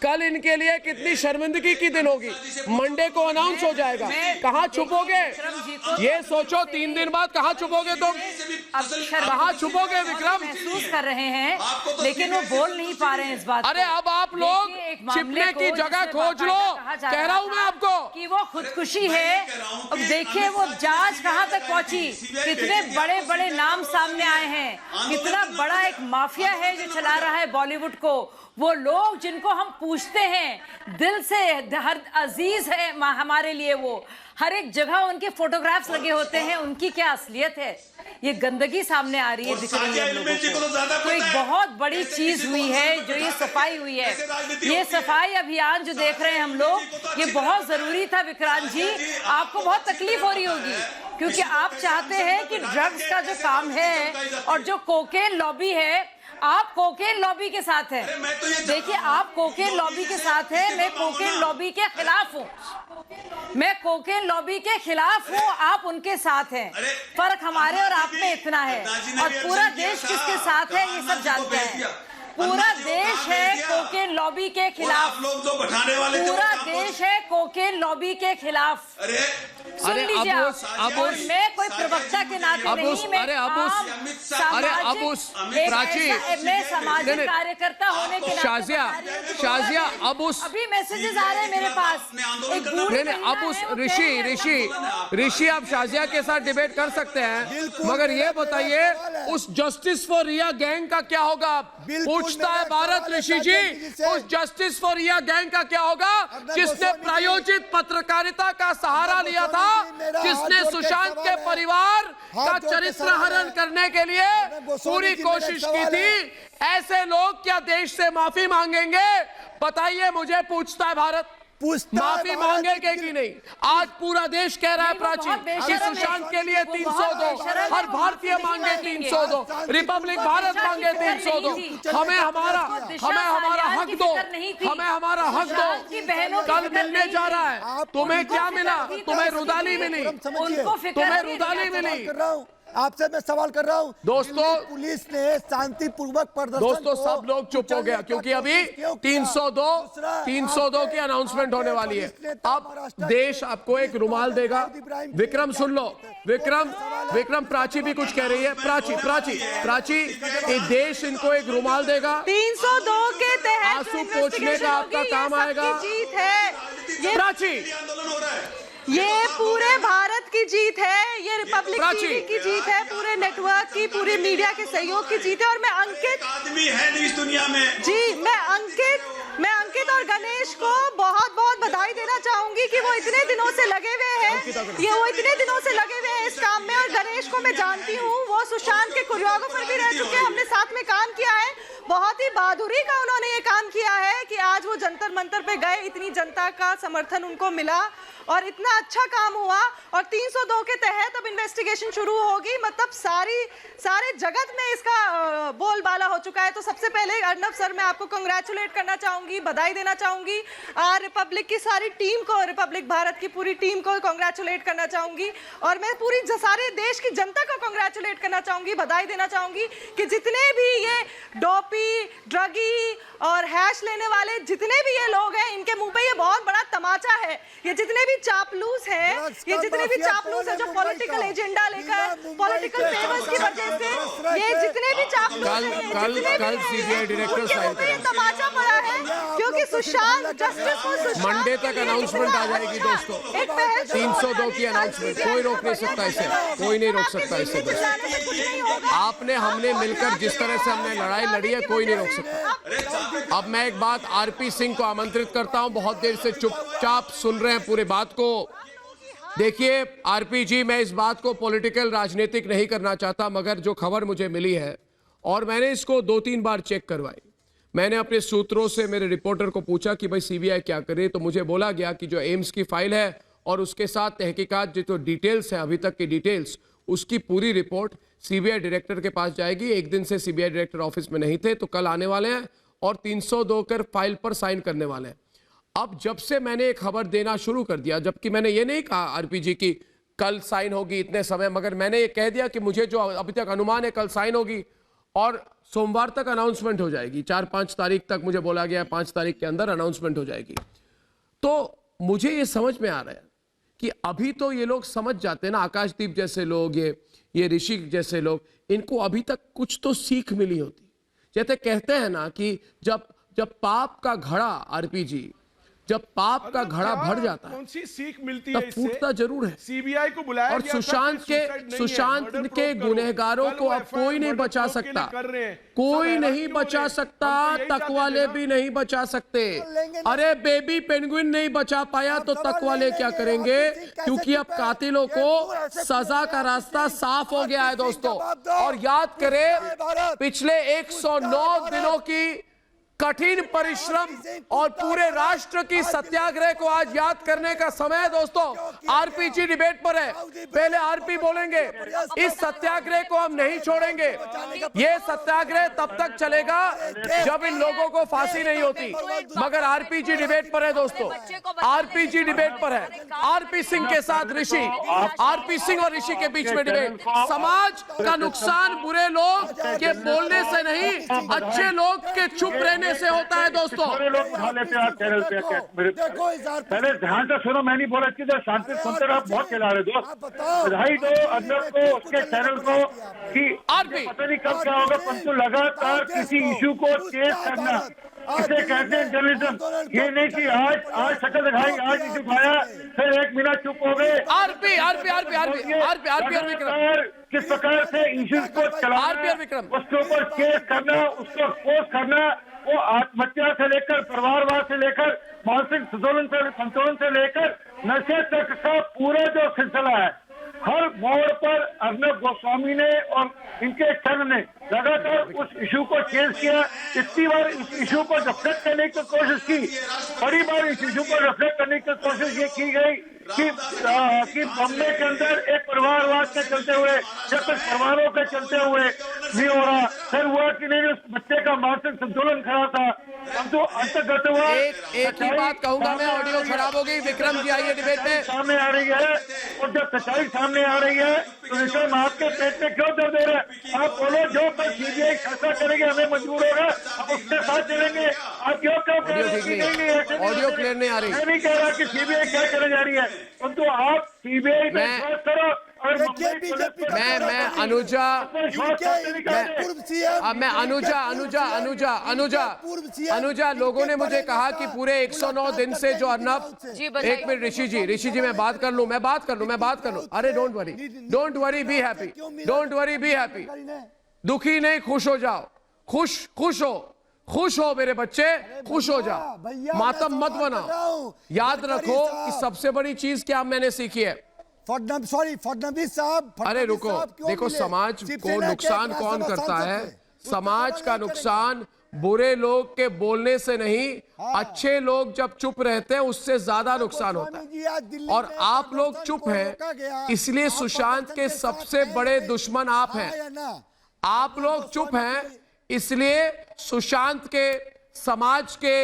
कल इनके लिए कितनी शर्मिंदगी की दिन होगी। मंडे को अनाउंस हो जाएगा, कहाँ छुपोगे ये सोचो। 3 दिन बाद कहाँ छुपोगे तुम, कहाँ छुपोगे विक्रम? महसूस कर रहे हैं लेकिन वो बोल नहीं पा रहे हैं इस बात। अरे अब आप लोग छिपने की जगह खोज लो, कह रहा हूँ मैं आपको कि वो खुदकुशी है। अब देखिए वो जांच कहाँ तक पहुंची, कितने बड़े बड़े नाम सामने आए हैं, कितना बड़ा एक माफिया है जो चला रहा है बॉलीवुड को। वो लोग जिनको हम पूछते हैं दिल से, हर अजीज है हमारे लिए, वो हर एक जगह उनके फोटोग्राफ्स लगे होते हैं, उनकी क्या असलियत है। ये गंदगी सामने आ रही है, दिख रही है लोगों को। तो एक बहुत बड़ी चीज हुई है जो ये सफाई हुई है, ये सफाई अभियान जो देख रहे हैं हम लोग, ये बहुत जरूरी था। विक्रांत जी आपको बहुत तकलीफ हो रही होगी क्योंकि आप चाहते हैं कि ड्रग्स का जो काम है और जो कोकेन लॉबी है, आप कोकेन लॉबी के साथ हैं। देखिए आप कोकेन लॉबी के साथ हैं, मैं कोकेन लॉबी के खिलाफ हूँ, मैं कोकेन लॉबी के खिलाफ हूँ, आप उनके साथ हैं। फर्क हमारे और आप में इतना है। और पूरा देश किसके साथ है ये सब जानते हैं, पूरा देश है कोकेन लॉबी के खिलाफ। खाने वाले थे वो पूरा कहाँ देश है कोकेन लॉबी के खिलाफ। अरे सुन लीजिए आप। अब और मैं कोई प्रवक्ता के नाते नहीं, मैं मैं सामाजिक कार्यकर्ता होने के नाते शाजिया अब उस अभी मैसेजेस आ रहे हैं मेरे पास। अब उस ऋषि आप शाजिया के साथ डिबेट कर सकते हैं, मगर ये बताइए उस जस्टिस फॉर रिया गैंग का क्या होगा? पूछता है भारत ऋषि जी, उस जस्टिस फॉर रिया गैंग का क्या होगा जिसने प्रायोजित पत्रकारिता का सहारा लिया था, जिसने सुशांत के परिवार का चरित्र हरण करने के लिए पूरी कोशिश की थी? ऐसे लोग क्या देश से माफी मांगेंगे? बताइए मुझे, पूछता है भारत। माफी मांगेंगे कि नहीं? आज पूरा देश कह रहा है प्राची कि सुशांत के लिए 302, हर भारतीय मांगे 302, रिपब्लिक भारत मांगे 302। हमें हमारा हक दो, हमें हमारा हक दो। कल मिलने जा रहा है, तुम्हें क्या मिला? तुम्हें रुदाली मिली, तुम्हें रुदाली मिली। आपसे मैं सवाल कर रहा हूं दोस्तों, पुलिस ने शांतिपूर्वक प्रदर्शन दोस्तों सब लोग चुप हो गया क्योंकि अभी 302 की अनाउंसमेंट होने वाली है। अब देश आपको एक रुमाल देगा। विक्रम सुन लो, विक्रम प्राची भी कुछ कह रही है। प्राची ये देश इनको एक रुमाल देगा। 302 के तहत आंसू पोंछने का आपका काम आएगा। जीत है प्राची, आंदोलन हो रहा है। ये पूरे भारत की जीत है, ये रिपब्लिक टीवी की जीत है, पूरे नेटवर्क की, पूरे मीडिया के सहयोग की जीत है। और मैं अंकित आदमी है नहीं इस दुनिया में जी, मैं अंकित और गणेश को बहुत बहुत बधाई देना चाहूंगी कि वो इतने दिनों से लगे हुए हैं इस काम में। और गणेश को मैं जानती हूँ, वो सुशांत के कोरियोग्राफर भी रह चुके हैं, हमने साथ में काम किया है। बहुत ही बहादुरी का उन्होंने ये काम किया है कि आज वो जंतर मंतर पे गए, इतनी जनता का समर्थन उनको मिला और इतना अच्छा काम हुआ। और 302 के तहत अब इन्वेस्टिगेशन शुरू होगी, मतलब सारे जगत में इसका बोलबाला हो चुका है। तो सबसे पहले अर्नब सर, मैं आपको कंग्रेचुलेट करना चाहूंगी, बधाई देना चाहूंगी। रिपब्लिक की सारी टीम को, रिपब्लिक भारत की पूरी टीम को कंग्रेचुलेट करना चाहूंगी। और मैं पूरी सारे देश की जनता को कंग्रेचुलेट करना चाहूंगी, बधाई देना चाहूंगी कि जितने भी ये डोपी, ड्रगी और हैश लेने वाले जितने भी ये लोग हैं, इनके मुंह पे ये बहुत बड़ा तमाचा है। ये जितने भी चापलूस हैं, जो पॉलिटिकल एजेंडा लेकर, पॉलिटिकल फेवर्स की वजह से ये जितने भी चापलूस हैं, कल सीबीआई डायरेक्टर साइन ये तमाचा पड़ा है क्योंकि Sushant, justice for Sushant Monday तक अनाउंसमेंट आ जाएगी दोस्तों। 302 की अनाउंसमेंट, कोई रोक नहीं सकता इसे, कोई नहीं रोक सकता इसे। हमने मिलकर जिस तरह से हमने लड़ाई लड़ी है, कोई नहीं रोक सकता। अब मैं एक बात आरपी सिंह को आमंत्रित करता हूं, बहुत देर से चुपचाप सुन रहे हैं पूरे बात को। देखिए आरपी जी, मैं इस बात को पॉलिटिकल राजनीतिक नहीं करना चाहता, मगर जो खबर मुझे मिली है और मैंने इसको 2-3 बार चेक करवाई, मैंने अपने सूत्रों से मेरे रिपोर्टर को पूछा कि भाई सीबीआई क्या करे, तो मुझे बोला गया कि जो एम्स की फाइल है और उसके साथ तहकीकात जो डिटेल्स है, अभी तक की डिटेल्स, उसकी पूरी रिपोर्ट सीबीआई डायरेक्टर के पास जाएगी। एक दिन से सीबीआई डायरेक्टर ऑफिस में नहीं थे, तो कल आने वाले हैं और 302 कर फाइल पर साइन करने वाले हैं। अब जब से मैंने एक खबर देना शुरू कर दिया, जबकि मैंने ये नहीं कहा आरपी जी की कल साइन होगी इतने समय, मगर मैंने ये कह दिया कि मुझे जो अभी तक अनुमान है कल साइन होगी और सोमवार तक अनाउंसमेंट हो जाएगी। 4-5 तारीख तक मुझे बोला गया, 5 तारीख के अंदर अनाउंसमेंट हो जाएगी। तो मुझे ये समझ में आ रहा है कि अभी तो ये लोग समझ जाते हैं ना, आकाशदीप जैसे लोग, ये ऋषि जैसे लोग, इनको अभी तक कुछ तो सीख मिली होती। जैसे कहते हैं ना कि जब पाप का घड़ा, आरपी जी, जब पाप का घड़ा भर जाता है, कौन सी सीख मिलती तब है इससे? फूटता जरूर है। सीबीआई को बुलाया और गया था, सुशांत के गुनहगारों को अब कोई नहीं बचा सकता, कोई नहीं बचा सकता, तक वाले भी नहीं बचा सकते। अरे बेबी पेंगुइन नहीं बचा पाया तो तक वाले क्या करेंगे? क्योंकि अब कातिलों को सजा का रास्ता साफ हो गया है दोस्तों। और याद करें पिछले 109 दिनों की कठिन परिश्रम और पूरे राष्ट्र की सत्याग्रह को आज याद करने का समय है दोस्तों। आरपीजी डिबेट पर है, पहले आरपी बोलेंगे। इस सत्याग्रह को हम नहीं छोड़ेंगे। ये सत्याग्रह तब तक चलेगा जब इन लोगों को फांसी नहीं होती। मगर आरपीजी डिबेट पर है दोस्तों, आरपीजी डिबेट पर है। आरपी सिंह के साथ ऋषि, आरपी सिंह और ऋषि के बीच में डिबेट। समाज का नुकसान बुरे लोग के बोलने से नहीं, अच्छे लोग के चुप रहने होने से होता है दोस्तों। सारे लोग उठा लेते हैं चैनल पे। देखो इजहार पहले ध्यान से सुनो, मैं नहीं बोला कि शांति सुनते रहो, आप बहुत खिला रहे दोस्त। बधाई दो अर्नब को, उसके चैनल को कि पता नहीं कब क्या होगा, परंतु लगातार किसी इशू को चेज करना, इसे कहते हैं जर्नलिज्म। ये नहीं कि आज शक्ल दिखाई, आज नहीं दिखाया, फिर 1 मिनट चुप हो गए। किस प्रकार से इश्यूज को चलाना, उसके ऊपर केस करना, उसको एक्सपोज करना, वो आत्महत्या से लेकर परिवारवाद से लेकर मानसिक संतुलन से लेकर नशे तक का पूरा जो सिलसिला है, हर मोड़ पर अर्नब गोस्वामी ने और इनके संघ ने लगातार उस इशू को चेंज किया। इतनी बार इस इशू को रिफ्लेक्ट करने की कोशिश की, बड़ी बार इस इशू को रिफ्लेक्ट करने की कोशिश ये की गई कि बॉम्बे के अंदर एक परिवारवाद के चलते हुए या कुछ परिवारों के चलते हुए नहीं हो रहा, फिर हुआ कि नहीं उस बच्चे का मानसिक संतुलन खराब था, हम तो अंतर्गत हुआ। एक ही बात कहूंगा मैं, ऑडियो खराब हो गई। विक्रम जी आइए डिबेट में। सामने आ रही है और जब सच्चाई सामने आ रही है तो विक्रम आपके पेट में क्यों दर्द हो रहा है? आप बोलो, जो पर सीबीआई फैसला करेंगे हमें मंजूर होगा, आप उसके साथ चलेंगे। आप क्यों कह रहे हैं? ऑडियो क्लियर नहीं आ रही। मैं नहीं कह रहा कि सीबीआई क्या करने जा रही है, परंतु आप सीबीआई में विश्वास करो। और मैं अनुजा लोगों ने मुझे कहा कि पूरे 109 दिन से जो अर्नब, एक मिनट ऋषि जी मैं बात कर लूं। अरे don't worry, be happy, don't worry, be happy. दुखी नहीं, खुश हो जाओ, खुश हो मेरे बच्चे, खुश हो जाओ, मातम मत बनाओ। याद रखो कि सबसे बड़ी चीज क्या मैंने सीखी है। फडणवीस साहब, अरे रुको, देखो समाज को नुकसान कौन करता है? समाज का नुकसान बुरे लोग के बोलने से नहीं, अच्छे लोग जब चुप रहते हैं उससे ज्यादा नुकसान होता है। और आप लोग चुप हैं, इसलिए सुशांत के सबसे बड़े दुश्मन आप हैं। आप लोग चुप हैं, इसलिए सुशांत के, समाज के,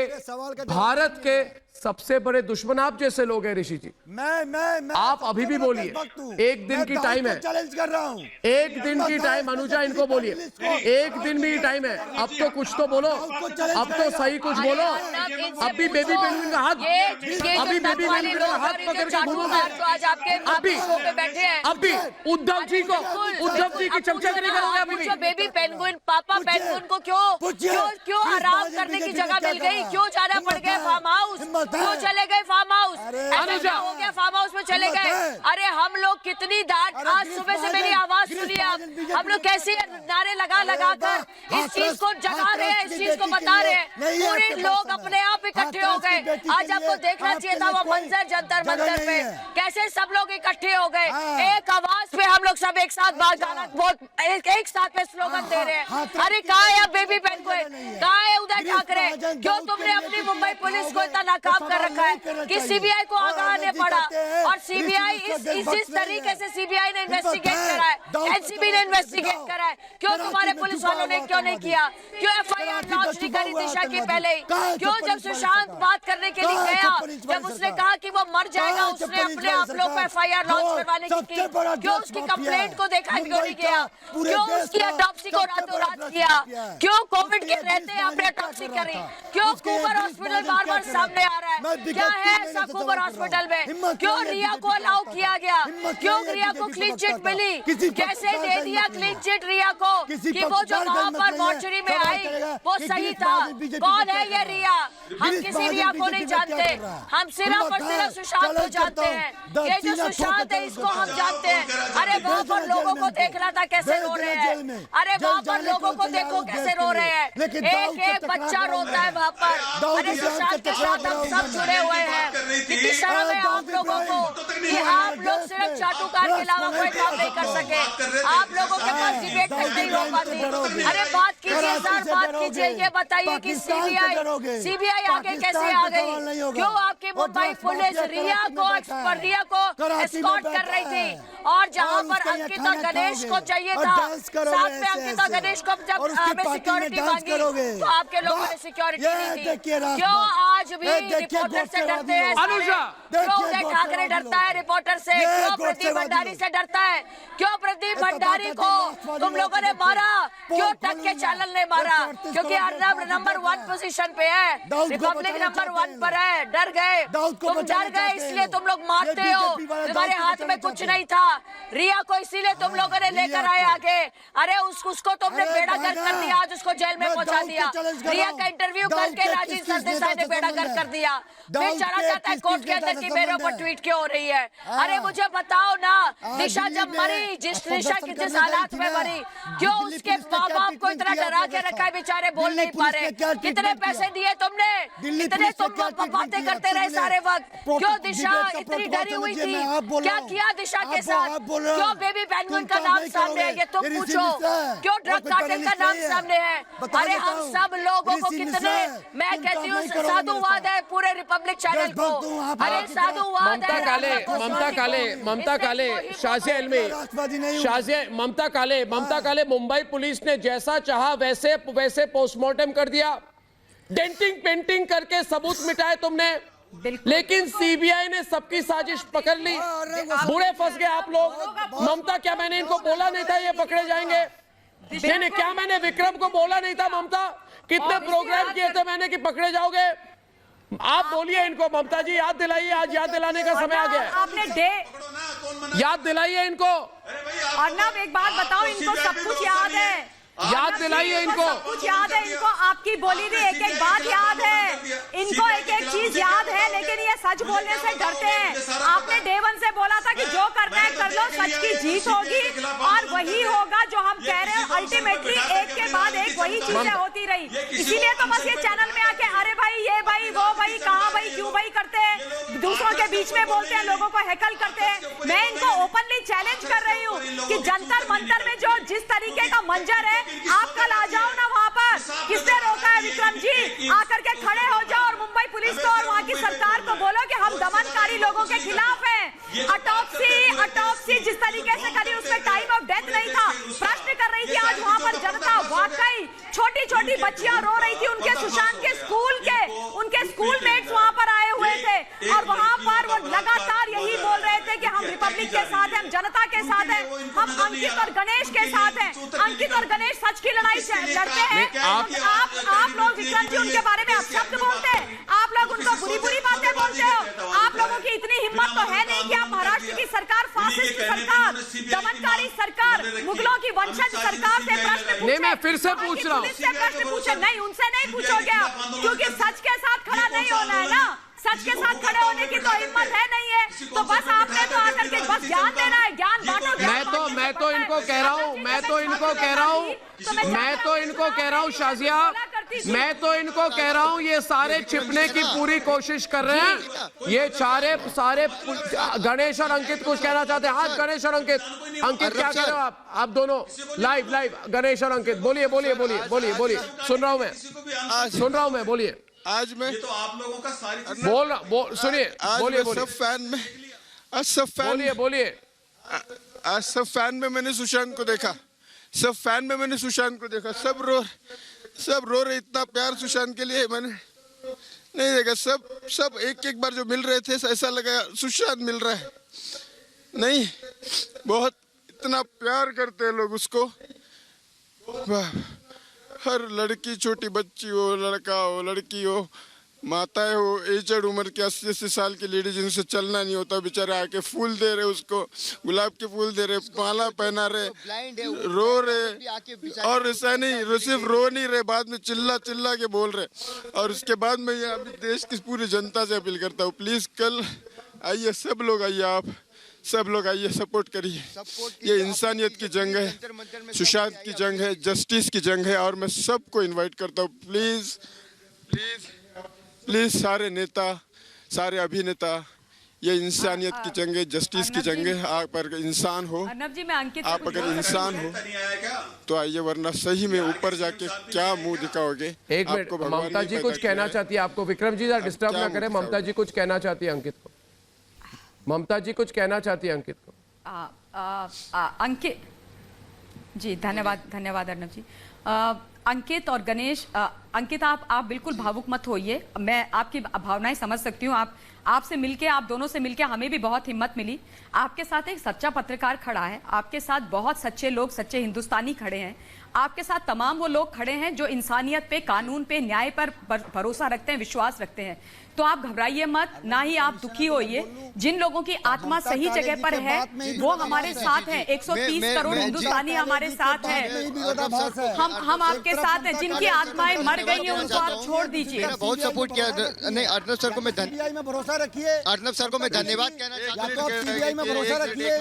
भारत के सबसे बड़े दुश्मन आप जैसे लोग हैं। ऋषि जी, मैं आप अभी भी बोलिए, एक दिन की टाइम है, चैलेंज कर रहा हूं। एक दिन की टाइम। अनुजा इनको बोलिए, एक दिन भी टाइम है। अब तो कुछ तो बोलो, अब तो सही कुछ बोलो। अब भी बेबी पेंगुइन का हाथ, अभी बेबी पेंगुइन का हाथ पकड़ के घूमोगे। अब भी उद्धव जी की चर्चा करेंगे। अभी भी बेबी पेंगुइन, पापा पेंगुइन को क्यों आराम करने की जगह मिल गई? क्यों जाना पड़ गया फार्म हाउस? क्यों चले गए फार्म हाउस? ऐसा हो गया फार्म हाउस में चले गए। अरे हम लोग कितनी डांट, आज सुबह से मेरी आवाज सुनिए आप, हम लोग कैसे नारे लगा कर इस चीज को जगा रहे हैं, इस चीज को बता रहे हैं। पूरे लोग अपने आप इकट्ठे हो गए। आज आपको देखना चाहिए था वो मंजर जंतर मंतर पे, कैसे सब लोग इकट्ठे हो गए। एक आवाज पे हम लोग सब एक साथ गाना एक साथ में स्लोगन दे रहे हैं। अरे कहाँ है बेबी पेंगुइन, कहाँ है उदय ठाकरे? क्यों तुमने अपनी मुंबई पुलिस को इतना नाकाम कर रखा है कि सीबीआई को आगे आने पड़ा? और सीबीआई इस तरीके से सीबीआई ने इन्वेस्टिगेट करा है, एनसीबी ने इन्वेस्टिगेट करा है। क्यों तुम्हारे पुलिस वालों ने क्यों नहीं किया? क्यों एफआईआर लॉन्च नहीं करी दिशा की पहले ही? क्यों जब सुशांत बात करने के लिए गया, जब उसने कहा कि वो मर जाएगा, उसने अपने आप लोग को एफआईआर लॉन्च करवाने की? क्यों उसकी कंप्लेंट को देखा क्यों नहीं किया? क्यों उसकी ऑटोप्सी को रातों रात किया? क्यों कोविड के रहते हैं आपने ऑटोप्सी करी? क्यों कूबर हॉस्पिटल बार सामने आ रहा है? क्या है ऐसा कूबर हॉस्पिटल में? क्यों रिया को अलाउ किया गया? क्यों रिया को क्लीन चिट मिली? कैसे दे दिया क्लीन चिट रिया को कि वो जो वहां पर मॉर्चरी में आई वो सही था? कौन है ये रिया? हम किसी रिया को नहीं जानते, हम सिर्फ और सिर्फ सुशांत को जानते हैं। ये जो सुशांत है इसको हम जानते हैं। अरे वहाँ पर लोगों को देखना था कैसे रो रहे हैं। अरे वहाँ पर लोगों को देखो कैसे रो रहे हैं, एक बच्चा रोता है वहाँ पर। अरे सुशांत के साथ हम सब जुड़े हुए हैं। कितनी शर्म है आप लोगों को कि आप लोग सिर्फ चाटुकार के अलावा कोई काम नहीं कर सके। आप लोगों के पास डिबेट नहीं हो पाती। अरे बात कीजिए सर, बात कीजिए। ये बताइए कि सीबीआई आगे कैसे आ गई? क्यों आपकी मुंबई पुलिस रिया को एस्कॉर्ट कर रही थी, और जहां पर अंकित और गणेश को चाहिए था, साथ में अंकित और गणेश को जब हमें सिक्योरिटी मांगी तो आपके लोगों ने सिक्योरिटी नहीं दी। क्यों आज भी रिपोर्टर से डरते हैं? क्यों उदय ठाकरे डरता है रिपोर्टर से? क्यों प्रदीप भंडारी से डरता है? क्यों प्रदीप भंडारी को तुम लोगों ने मारा? क्यों टक के चैनल ने मारा? क्योंकि अर्नब नंबर 1 पोजीशन पे है, रिपब्लिक नंबर 1 पर है। डर गए, तुम डर गए इसलिए तुम लोग मारते हो। तुम्हारे हाथ में कुछ नहीं था। रिया को इसीलिए तुम लोगों ने लेकर आए आगे। अरे उसको तुमने बेड़ा गर्क कर दिया, आज उसको जेल में पहुंचा दिया। रिया का इंटरव्यू करके राजीव सरदेसाई ने बेड़ा गर्क कर दिया। फिर चला जाता है कोर्ट के अंदर कि मेरे ऊपर ट्वीट क्यों हो रही है। अरे मुझे बताओ ना, दिशा जब मरी, दिशा जिस हालात में मरी, क्यों उसके माँ बाप को इतना डरा के रखा है? बेचारे बोल नहीं पा रहे। कितने पैसे दिए तुमने? कितने तुम बातें करते रहे सारे वक्त? क्यों दिशा इतनी डरी हुई थी? क्या किया दिशा के साथ? क्यों बेबी पेंगुइन का नाम सामने है? ये तुम पूछो। क्यों ड्रग कार्टेल का नाम सामने है? अरे हम सब लोगों को कितने, मैं कहती हूँ साधुवाद है पूरे रिपब्लिक चैनल को। अरे साधुवाद है। ममता काले, शाजिया इल्मी, ममता काले, मुंबई पुलिस ने जैसा चाहा वैसे पोस्टमार्टम कर दिया, डेंटिंग पेंटिंग करके सबूत मिटाए तुमने, लेकिन सीबीआई ने सबकी साजिश पकड़ ली। बुरे फंस गए आप लोग। ममता, क्या मैंने इनको बोला नहीं था ये पकड़े जाएंगे? नहीं, क्या मैंने विक्रम को बोला नहीं था? ममता, कितने प्रोग्राम किए थे मैंने कि पकड़े जाओगे? आप बोलिए इनको। ममता जी याद दिलाइए, आज याद दिलाने का समय आ गया है। आपने याद दिलाइए इनको। अर्नब एक बात बताओ, इनको सब कुछ याद है? याद दिलाइए इनको। सब कुछ याद है इनको, आपकी बोली हुई एक एक बात याद है इनको, एक एक चीज याद है, लेकिन ये सच बोलने से डरते हैं। आपने डे 1 से बोला था कि जो करना है कर लो, सच की जीत होगी और वही होगा जो हम कह रहे हैं। अल्टीमेटली एक के बाद एक वही चीजें होती रही। इसीलिए तो बस ये चैनल में आके अरे भाई ये भाई वो भाई कहाँ भाई क्यों भाई करते हैं, दूसरों के बीच में बोलते हैं, लोगों को हैकल करते हैं। मैं इनको ओपनली चैलेंज कर रही हूँ कि जंतर मंतर में जो जिस तरीके का मंजर है, आप कल आ जाओ ना वहाँ पर। किसने रोका है? विक्रम जी आकर के खड़े हो जाओ और मुंबई पुलिस को और वहाँ की सरकार को बोलो कि हम दमनकारी लोगों के खिलाफ हैं। ऑटोप्सी जिस तरीके से करी उसमें टाइम ऑफ डेथ नहीं था। प्रश्न कर रही थी आज वहाँ पर जनता, वाकई छोटी छोटी बच्चियां रो रही थी। उनके सुशांत के उनके स्कूल मेट्स वहाँ पर आए हुए थे और वहाँ पर वो लगातार यही बोल रहे थे कि हम रिपब्लिक के साथ हैं, हम जनता के साथ हैं, हम अंकित और गणेश के साथ हैं। अंकित और गणेश सच की लड़ाई लड़ते हैं। आप लोग विक्रम जी उनके बारे में अपशब्द बोलते हैं, आप लोग उनको बुरी बुरी बातें बोलते हो। आप लोगों की इतनी हिम्मत तो है नहीं कि आप महाराष्ट्र की सरकार, फासिस्ट सरकार, दमनकारी सरकार, मुगलों की वंशज सरकार से प्रश्न पूछे। नहीं, मैं फिर से पूछ रहा हूँ। प्रश्न पूछे नहीं, उनसे नहीं पूछोगे आप, क्योंकि सच के साथ खड़ा नहीं होना है ना। सच के साथ खड़े होने की तो हिम्मत है नहीं है, तो बस आपने तो आकर के बस ज्ञान देना है, ज्ञान बांटो। मैं तो इनको कह रहा हूँ, मैं तो इनको कह रहा हूँ शाजिया, मैं तो इनको कह रहा हूँ, ये सारे छिपने की पूरी कोशिश कर रहे हैं। ये सारे गणेश और अंकित कुछ कहना चाहते हैं। हाँ, गणेश और अंकित क्या कह रहे हो आप दोनों? लाइव गणेश और अंकित बोलिए, सुन रहा हूँ मैं, बोलिए। आज मैं तो आप लोगों का सारी सुनिए, बोलिए। सब फैन में मैंने सुशांत को देखा, सब रो रहे। इतना प्यार सुशांत के लिए मैंने नहीं देखा। सब एक बार जो मिल रहे थे ऐसा लगा सुशांत मिल रहा है। नहीं, बहुत इतना प्यार करते हैं लोग उसको। हर लड़की, छोटी बच्ची हो, लड़का हो, लड़की हो, माताएं हो, एजड उम्र के 80 साल की लेडीज जिनसे चलना नहीं होता, बेचारे आके फूल दे रहे, उसको गुलाब के फूल दे रहे, माला पहना रहे, रो रहे। और ऐसा नहीं, सिर्फ रो नहीं रहे, बाद में चिल्ला के बोल रहे। और उसके बाद मैं ये अभी देश की पूरी जनता से अपील करता हूँ, प्लीज कल आइए, सब लोग आइए, आप सब लोग आइए, सपोर्ट करिए। ये इंसानियत की जंग है, सुशांत की जंग है, जस्टिस की जंग है, और मैं सबको इनवाइट करता हूँ। प्लीज सारे नेता, सारे अभिनेता ये इंसानियत की जंग है, जस्टिस की जंग है। आप अगर इंसान हो, अर्नब जी मैं अंकित आप अगर इंसान हो तो आइए, वरना सही में ऊपर जाके क्या मुंह दिखाओगे। एक मिनट, ममता जी कुछ कहना चाहती है आपको। विक्रम जी जरा डिस्टर्ब ना करें, ममता जी कुछ कहना चाहती है अंकित को। ममता जी कुछ कहना चाहती है अंकित को। अंकित जी, धन्यवाद अर्नब जी। अंकित और गणेश, अंकित आप बिल्कुल भावुक मत होइए, मैं आपकी भावनाएं समझ सकती हूँ। आपसे मिलके, आप दोनों से मिलके हमें भी बहुत हिम्मत मिली। आपके साथ एक सच्चा पत्रकार खड़ा है, आपके साथ बहुत सच्चे लोग, सच्चे हिंदुस्तानी खड़े हैं, आपके साथ तमाम वो लोग खड़े हैं जो इंसानियत पे, कानून पे, न्याय पर भरोसा रखते हैं, विश्वास रखते हैं। तो आप घबराइए मत, ना ही आप दुखी होइए। जिन लोगों की आत्मा सही जगह पर है वो हमारे साथ हैं। 130 करोड़ हिंदुस्तानी हमारे साथ हैं। हम आपके साथ हैं। जिनकी आत्माएं मर गई हैं उनको आप छोड़ दीजिए। बहुत सपोर्ट किया। नहीं, अर्नब सर को मैं सीबीआई में भरोसा रखिए। अर्नब सर को मैं धन्यवाद कहना चाहता हूं। या तो आप सीबीआई में भरोसा रखिए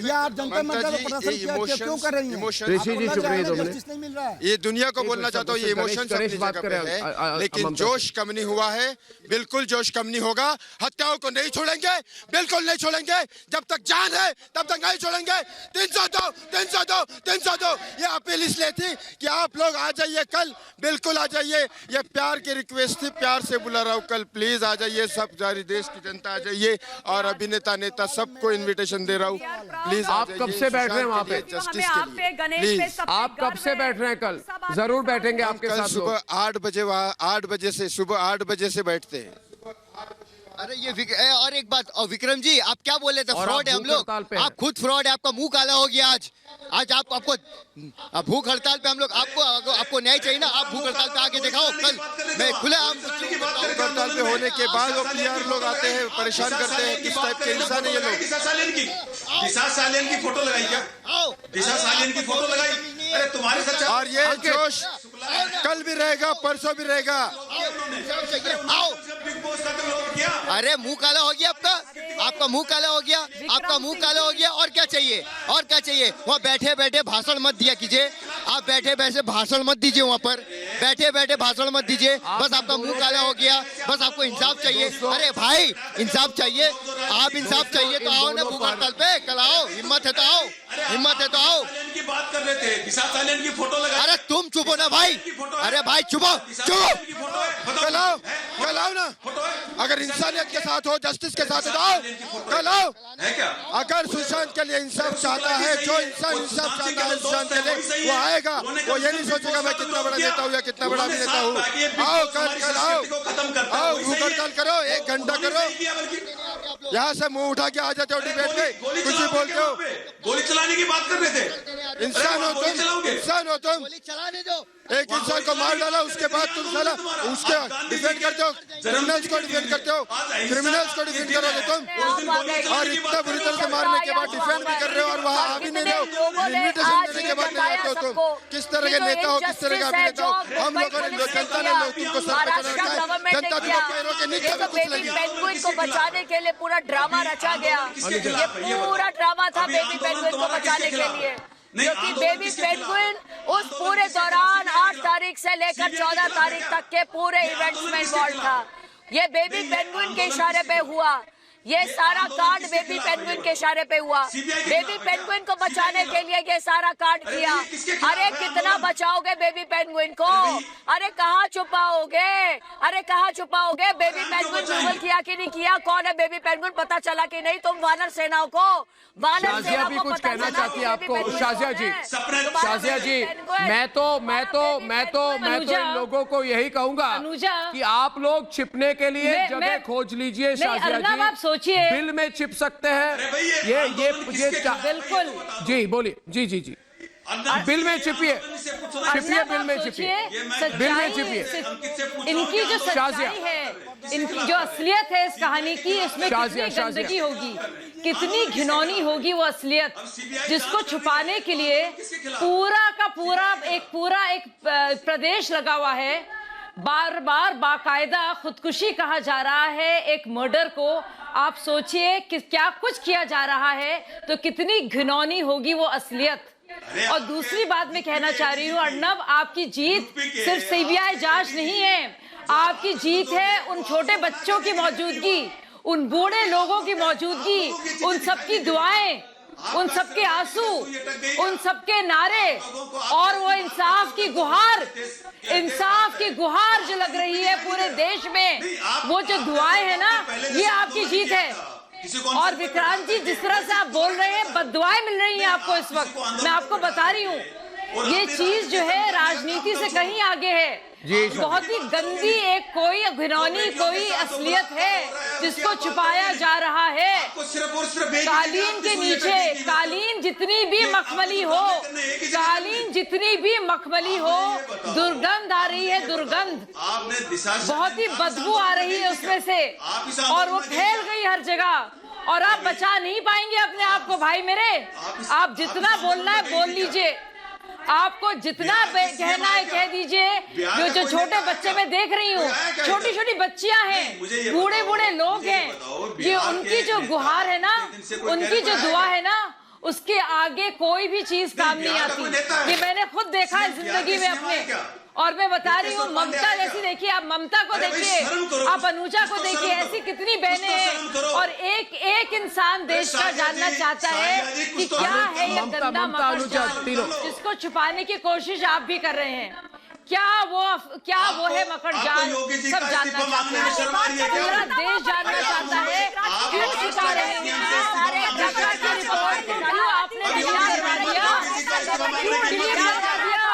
या आप जनता मंत्र को प्रदर्शन क्यों कर रही हैं? ऋषि जी चुप रहिए 2 मिनट। नहीं मिल रहा है। ये दुनिया को बोलना चाहता हूँ, ये इमोशन अपनी जगह पे है, लेकिन जोश कम नहीं हुआ है। बिल्कुल जोश कम नहीं होगा। हत्याओं को नहीं छोड़ेंगे, बिल्कुल नहीं छोड़ेंगे। जब तक जान है तब तक नहीं छोड़ेंगे। 302 ये अपील इसलिए थी कि आप लोग आ जाइए कल, बिल्कुल आ जाइए। ये प्यार की रिक्वेस्ट थी, प्यार से बुला रहा हूँ, कल प्लीज आ जाइए। सब सारी देश की जनता आ जाइए और अभिनेता नेता सबको इन्विटेशन दे रहा हूँ, प्लीज। आप कब से बैठ रहे हैं वहाँ पे? जस्टिस के लिए आप कब से बैठ रहे हैं? कल जरूर बैठेंगे आपके साथ। सुबह 8 बजे, वहाँ 8 बजे से, सुबह 8 बजे से बैठते हैं। अरे ये और एक बात, और विक्रम जी आप क्या बोले थे? फ्रॉड है हम लोग। आप खुद फ्रॉड है, आपका मुंह काला हो गया आज आपको भूख हड़ताल पे हम लोग, आपको न्याय चाहिए ना, आप भूख हड़ताल पे आके दिखाओ। कल मैं खुला आम भूख हड़ताल पे होने के बाद वो पीआर लोग आते हैं, परेशान करते हैं। किस टाइप के इंसान है ये लोग? दिशा सालियन की फोटो लगाई क्या? दिशा सालियन की फोटो लगाई। अरे तुम्हारे साथ और ये जोश कल भी रहेगा, परसों भी रहेगा। अरे मुंह काला हो गया आपका मुंह काला हो गया, आपका मुंह काला हो गया। और क्या चाहिए? और क्या चाहिए? वहाँ बैठे बैठे भाषण मत दिया कीजिए। आप बैठे बैठे भाषण मत दीजिए, वहाँ पर बैठे बैठे भाषण मत दीजिए। बस आपका मुंह काला हो गया, बस आपको इंसाफ चाहिए। अरे भाई इंसाफ चाहिए, आप इंसाफ चाहिए तो आओ ना भूख हड़ताल पे, कल आओ। हिम्मत है तो आओ, हिम्मत है तो आओ। की बात कर रहे थे, दिशा सालियन की फोटो लगाई। अरे तुम चुप हो ना भाई, अरे भाई चुप कल आओ ना। अगर इंसानियत के साथ हो, जस्टिस के साथ हो, कल आओ। अगर सुशांत के लिए इंसाफ चाहता है, जो इंसान इंसाफ चाहता है सुशांत के लिए, वो आएगा। वो ये नहीं सोचेगा मैं कितना बड़ा नेता हूँ या कितना बड़ा अभिनेता हूँ। आओ कल आओ, भूख हड़ताल करो, 1 घंटा करो। यहाँ से मुंह उठा के आ जाते हो डिबेट में, कुछ भी बोलते हो। गोली चलाने की बात कर रहे थे। इंसान हो तुम, इंसान हो तुम। एक इंसान को मार डाला, उसके बाद तुम साला उसके डिफेंड करते हो, क्रिमिनल्स को डिफेंड करते हो, क्रिमिनल्स को डिफेंड करोगे तुम। और इतना बुरी तरह से मारने के बाद डिफेंड भी कर रहे हो और वहाँ आ भी नहीं रहे हो। इन्विटेशन देने के बाद नहीं आते हो तुम। किस तरह के नेता हो, किस तरह का अभिनेता हो? हम लोगों ने, जनता ने लोग तुमको सर पे चढ़ा रखा है। जनता तुमको पैरों के नीचे भी कुछ लगी। पेंगुइन को बचाने के लिए पूरा ड्रामा रचा गया। ये पूरा ड्रामा था बेबी पेंगुइन को बचाने के लिए, क्योंकि बेबी पेंगुइन उस पूरे दौरान 8 तारीख से लेकर 14 तारीख तक के पूरे इवेंट्स में इन्वॉल्व था। ये बेबी पेंगुइन के इशारे पे हुआ, ये सारा कांड बेबी पेंगुइन के इशारे पे हुआ। बेबी पेंगुइन को बचाने के लिए ये सारा कांड किया। अरे कितना बचाओगे बेबी पेंगुइन को? अरे कहाँ छुपाओगे? अरे कहाँ छुपाओगे? बेबी पेंगुइन गूगल किया कि नहीं किया? कौन है बेबी पेंगुइन पता चला कि नहीं? तुम वानर सेनाओं को, वानर सेना को कुछ पता कहना चला चाहती है आपको? शाजिया जी, मैं तो इन लोगों को यही कहूंगा कि आप लोग छिपने के लिए जगह खोज लीजिए। शाजिया जी बिल में छिप सकते हैं, ये बिल्कुल जी बोलिए। जी बिल में छिपिए, बिल में छिपिए, बिल में छिपिए। इनकी जो सच्चाई है, इनकी जो असलियत है इस कहानी की, इसमें कितनी गंदगी होगी, कितनी घिनौनी होगी वो असलियत, जिसको छुपाने के लिए पूरा का पूरा एक प्रदेश लगा हुआ है। बार बार बाकायदा खुदकुशी कहा जा रहा है एक मर्डर को। आप सोचिए कि क्या कुछ किया जा रहा है, तो कितनी घिनौनी होगी वो असलियत। और दूसरी बात मैं कहना चाह रही हूँ अर्नब, आपकी जीत सिर्फ सीबीआई जांच नहीं है, आपकी जीत है उन छोटे बच्चों की मौजूदगी, उन बूढ़े लोगों की मौजूदगी, उन सबकी दुआएं, उन सबके आंसू, उन सबके नारे और वो इंसाफ की गुहार जो लग रही है पूरे देश में, वो जो दुआएं है ना, ये आपकी जीत है। और विक्रांत जी, जिस तरह से आप बोल रहे हैं, बद्दुआएं मिल रही हैं आपको इस वक्त। मैं आपको बता रही हूँ, ये चीज जो है राजनीति से कहीं आगे है। बहुत ही गंदी एक कोई घिनौनी कोई असलियत है जिसको छुपाया जा रहा है। कालीन के नीचे कालीन जितनी भी मखमली हो, दुर्गंध आ रही है, दुर्गंध बहुत ही बदबू आ रही है उसमें से, और वो फैल गई हर जगह। और आप बचा नहीं पाएंगे अपने आप को भाई मेरे। आप जितना बोलना है बोल लीजिए, आपको जितना कहना है कह दीजिए। जो छोटे बच्चे मैं देख रही हूँ, छोटी छोटी बच्चियां हैं, बूढ़े बूढ़े लोग हैं, ये उनकी जो गुहार है ना, उनकी जो दुआ है ना, उसके आगे कोई भी चीज काम नहीं आती। ये मैंने खुद देखा है जिंदगी में अपने। और मैं बता रही हूँ, ममता जैसी देखिए, आप ममता को देखिए, आप अनुजा को देखिए, ऐसी कितनी बहनें हैं। और एक एक इंसान देश का जानना चाहता है कि क्या है ये गंदा मकड़जाल जिसको छुपाने की कोशिश आप भी कर रहे हैं। क्या वो है मकड़जाल, सब जानना चाहते हैं, पूरा देश जानना चाहता है। क्यों छुपा रहे हैं? क्यों आपने डिलीट कर दिया? क्यों डिलीट कर दिया?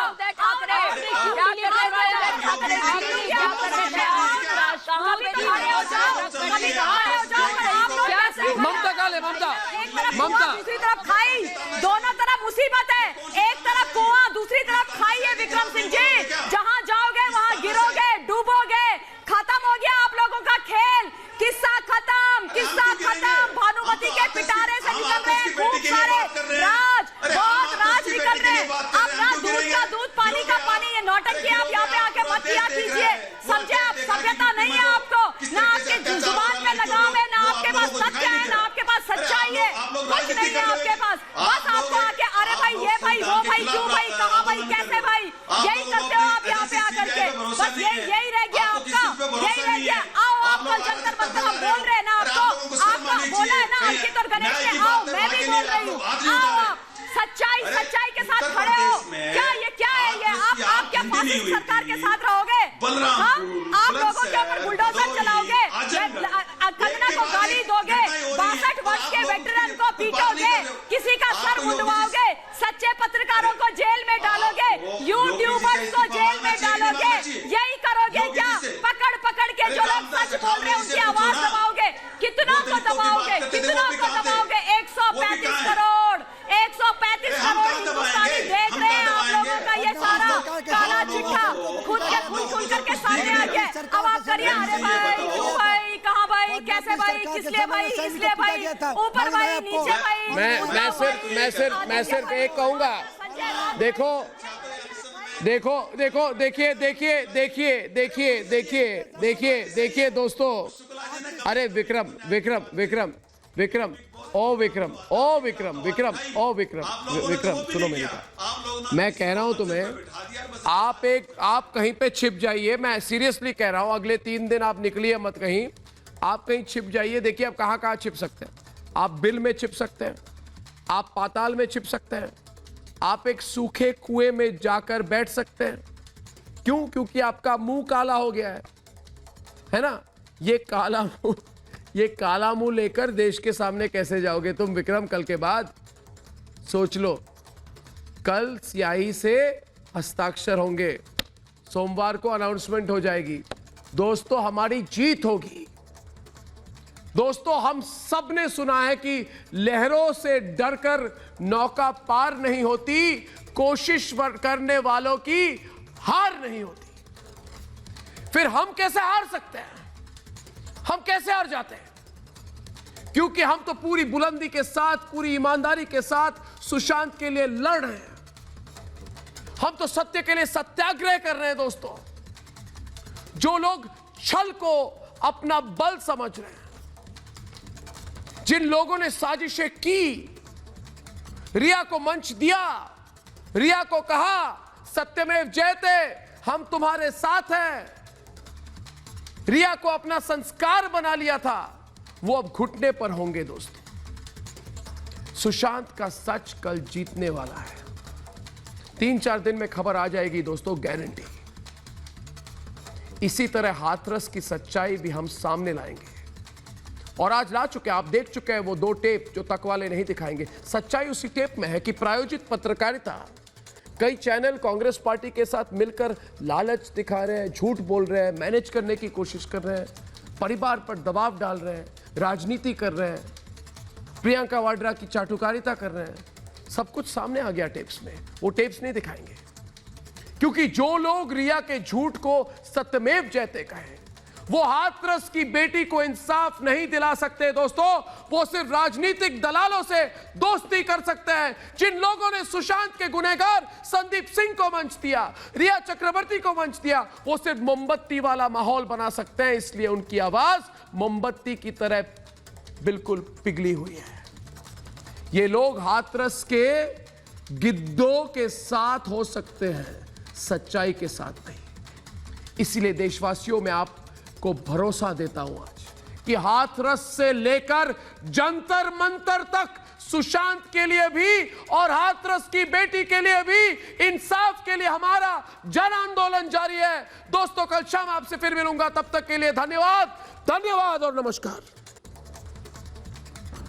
ममता दूसरी तरफ खाई, दोनों तरफ मुसीबत है। एक तरफ कुआं, दूसरी तरफ खाई है। विक्रम सिंह जी, जहां जाओगे वहां गिरोगे, डूबोगे। खत्म हो गया आप लोगों का खेल, किस्सा खत्म। भानुमति के पिटारे से निकल रहे हैं खूब सारे राज निकल रहे हैं। अपना दूध का दूध, पानी का पानी, ये नौटंकी आप यहाँ पे आके मत किया कीजिए। समझे आप, सभ्यता नहीं है आपको, ना आपके जुबान में लगाम है, ना आपके पास सत्य है, ना आपके पास सच्चाई है, कुछ नहीं है आपके पास। बस आपको आके अरे भाई, ये भाई, वो भाई, क्यों भाई, कहाँ भाई, कैसे भाई, यही करते हो आप यहाँ पे आकर के। बस यही रह गया आपका, यही रह गया। आओ आप कल जंतर मंतर हम बोल रहे हैं ना आपका बोला है ना अंकित और गणेश ने, आओ मैं भी बोल रही हूँ, आओ आप सच्चाई के साथ खड़े हो। क्या है ये? आप क्या फासिस्ट सरकार के साथ रहोगे? आप लोगों के ऊपर बुलडोजर चलाओगे, कंगना को गाली दोगे, 62 वर्ष के वेटरन को पीटोगे, किसी का सर मुंडवाओगे, सच्चे पत्रकारों को जेल में डालोगे, यूट्यूबर्स को जेल में डालोगे। यही करोगे क्या? पकड़ के जो लोग सच बोल रहे हैं उनकी आवाज दबाओगे। कितना को दबाओगे? 135 करोड़ हिंदुस्तानी देख रहे हैं आप लोगों का ये सारा काला चिट्ठा खुल करके सामने आ गया। अब आप करिए, अरे भाई, कहाँ भाई, कैसे भाई, किस लिए भाई, इसलिए भाई, ऊपर भाई, नीचे भाई। मैं सिर्फ एक कहूंगा, देखिए दोस्तों। अरे विक्रम, सुनो मेरी बात। मैं कह रहा हूं तुम्हें, आप कहीं पे छिप जाइए। मैं सीरियसली कह रहा हूं, अगले 3 दिन आप निकलिए मत कहीं, आप कहीं छिप जाइए। देखिए आप कहां छिप सकते हैं। आप बिल में छिप सकते हैं, आप पाताल में छिप सकते हैं, आप एक सूखे कुएं में जाकर बैठ सकते हैं। क्यों? क्योंकि आपका मुंह काला हो गया है ना। ये काला मुंह लेकर देश के सामने कैसे जाओगे तुम विक्रम? कल के बाद सोच लो। कल स्याही से हस्ताक्षर होंगे, सोमवार को अनाउंसमेंट हो जाएगी। दोस्तों हमारी जीत होगी। दोस्तों हम सब ने सुना है कि लहरों से डरकर नौका पार नहीं होती, कोशिश करने वालों की हार नहीं होती। फिर हम कैसे हार सकते हैं? हम कैसे हार जाते हैं? क्योंकि हम तो पूरी बुलंदी के साथ, पूरी ईमानदारी के साथ सुशांत के लिए लड़ रहे हैं। हम तो सत्य के लिए सत्याग्रह कर रहे हैं दोस्तों। जो लोग छल को अपना बल समझ रहे हैं, जिन लोगों ने साजिशें की, रिया को मंच दिया, रिया को कहा सत्यमेव जयते, हम तुम्हारे साथ हैं, रिया को अपना संस्कार बना लिया था, वो अब घुटने पर होंगे दोस्तों। सुशांत का सच कल जीतने वाला है। 3-4 दिन में खबर आ जाएगी दोस्तों, गारंटी। इसी तरह हाथरस की सच्चाई भी हम सामने लाएंगे और आज ला चुके हैं, आप देख चुके हैं वो 2 टेप जो तक वाले नहीं दिखाएंगे। सच्चाई उसी टेप में है कि प्रायोजित पत्रकारिता, कई चैनल कांग्रेस पार्टी के साथ मिलकर लालच दिखा रहे हैं, झूठ बोल रहे हैं, मैनेज करने की कोशिश कर रहे हैं, परिवार पर दबाव डाल रहे हैं, राजनीति कर रहे हैं, प्रियंका वाड्रा की चाटुकारिता कर रहे हैं। सब कुछ सामने आ गया टेप्स में। वो टेप्स नहीं दिखाएंगे क्योंकि जो लोग रिया के झूठ को सत्यमेव जयते कहें, वो हाथरस की बेटी को इंसाफ नहीं दिला सकते दोस्तों। वो सिर्फ राजनीतिक दलालों से दोस्ती कर सकते हैं। जिन लोगों ने सुशांत के गुनहगार संदीप सिंह को मंच दिया, रिया चक्रवर्ती को मंच दिया, वो सिर्फ मोमबत्ती वाला माहौल बना सकते हैं। इसलिए उनकी आवाज मोमबत्ती की तरह बिल्कुल पिघली हुई है। ये लोग हाथरस के गिद्धों के साथ हो सकते हैं, सच्चाई के साथ नहीं। इसीलिए देशवासियों में आपको भरोसा देता हूं आज कि हाथरस से लेकर जंतर मंतर तक सुशांत के लिए भी और हाथरस की बेटी के लिए भी इंसाफ के लिए हमारा जन आंदोलन जारी है। दोस्तों, कल शाम आपसे फिर मिलूंगा। तब तक के लिए धन्यवाद और नमस्कार।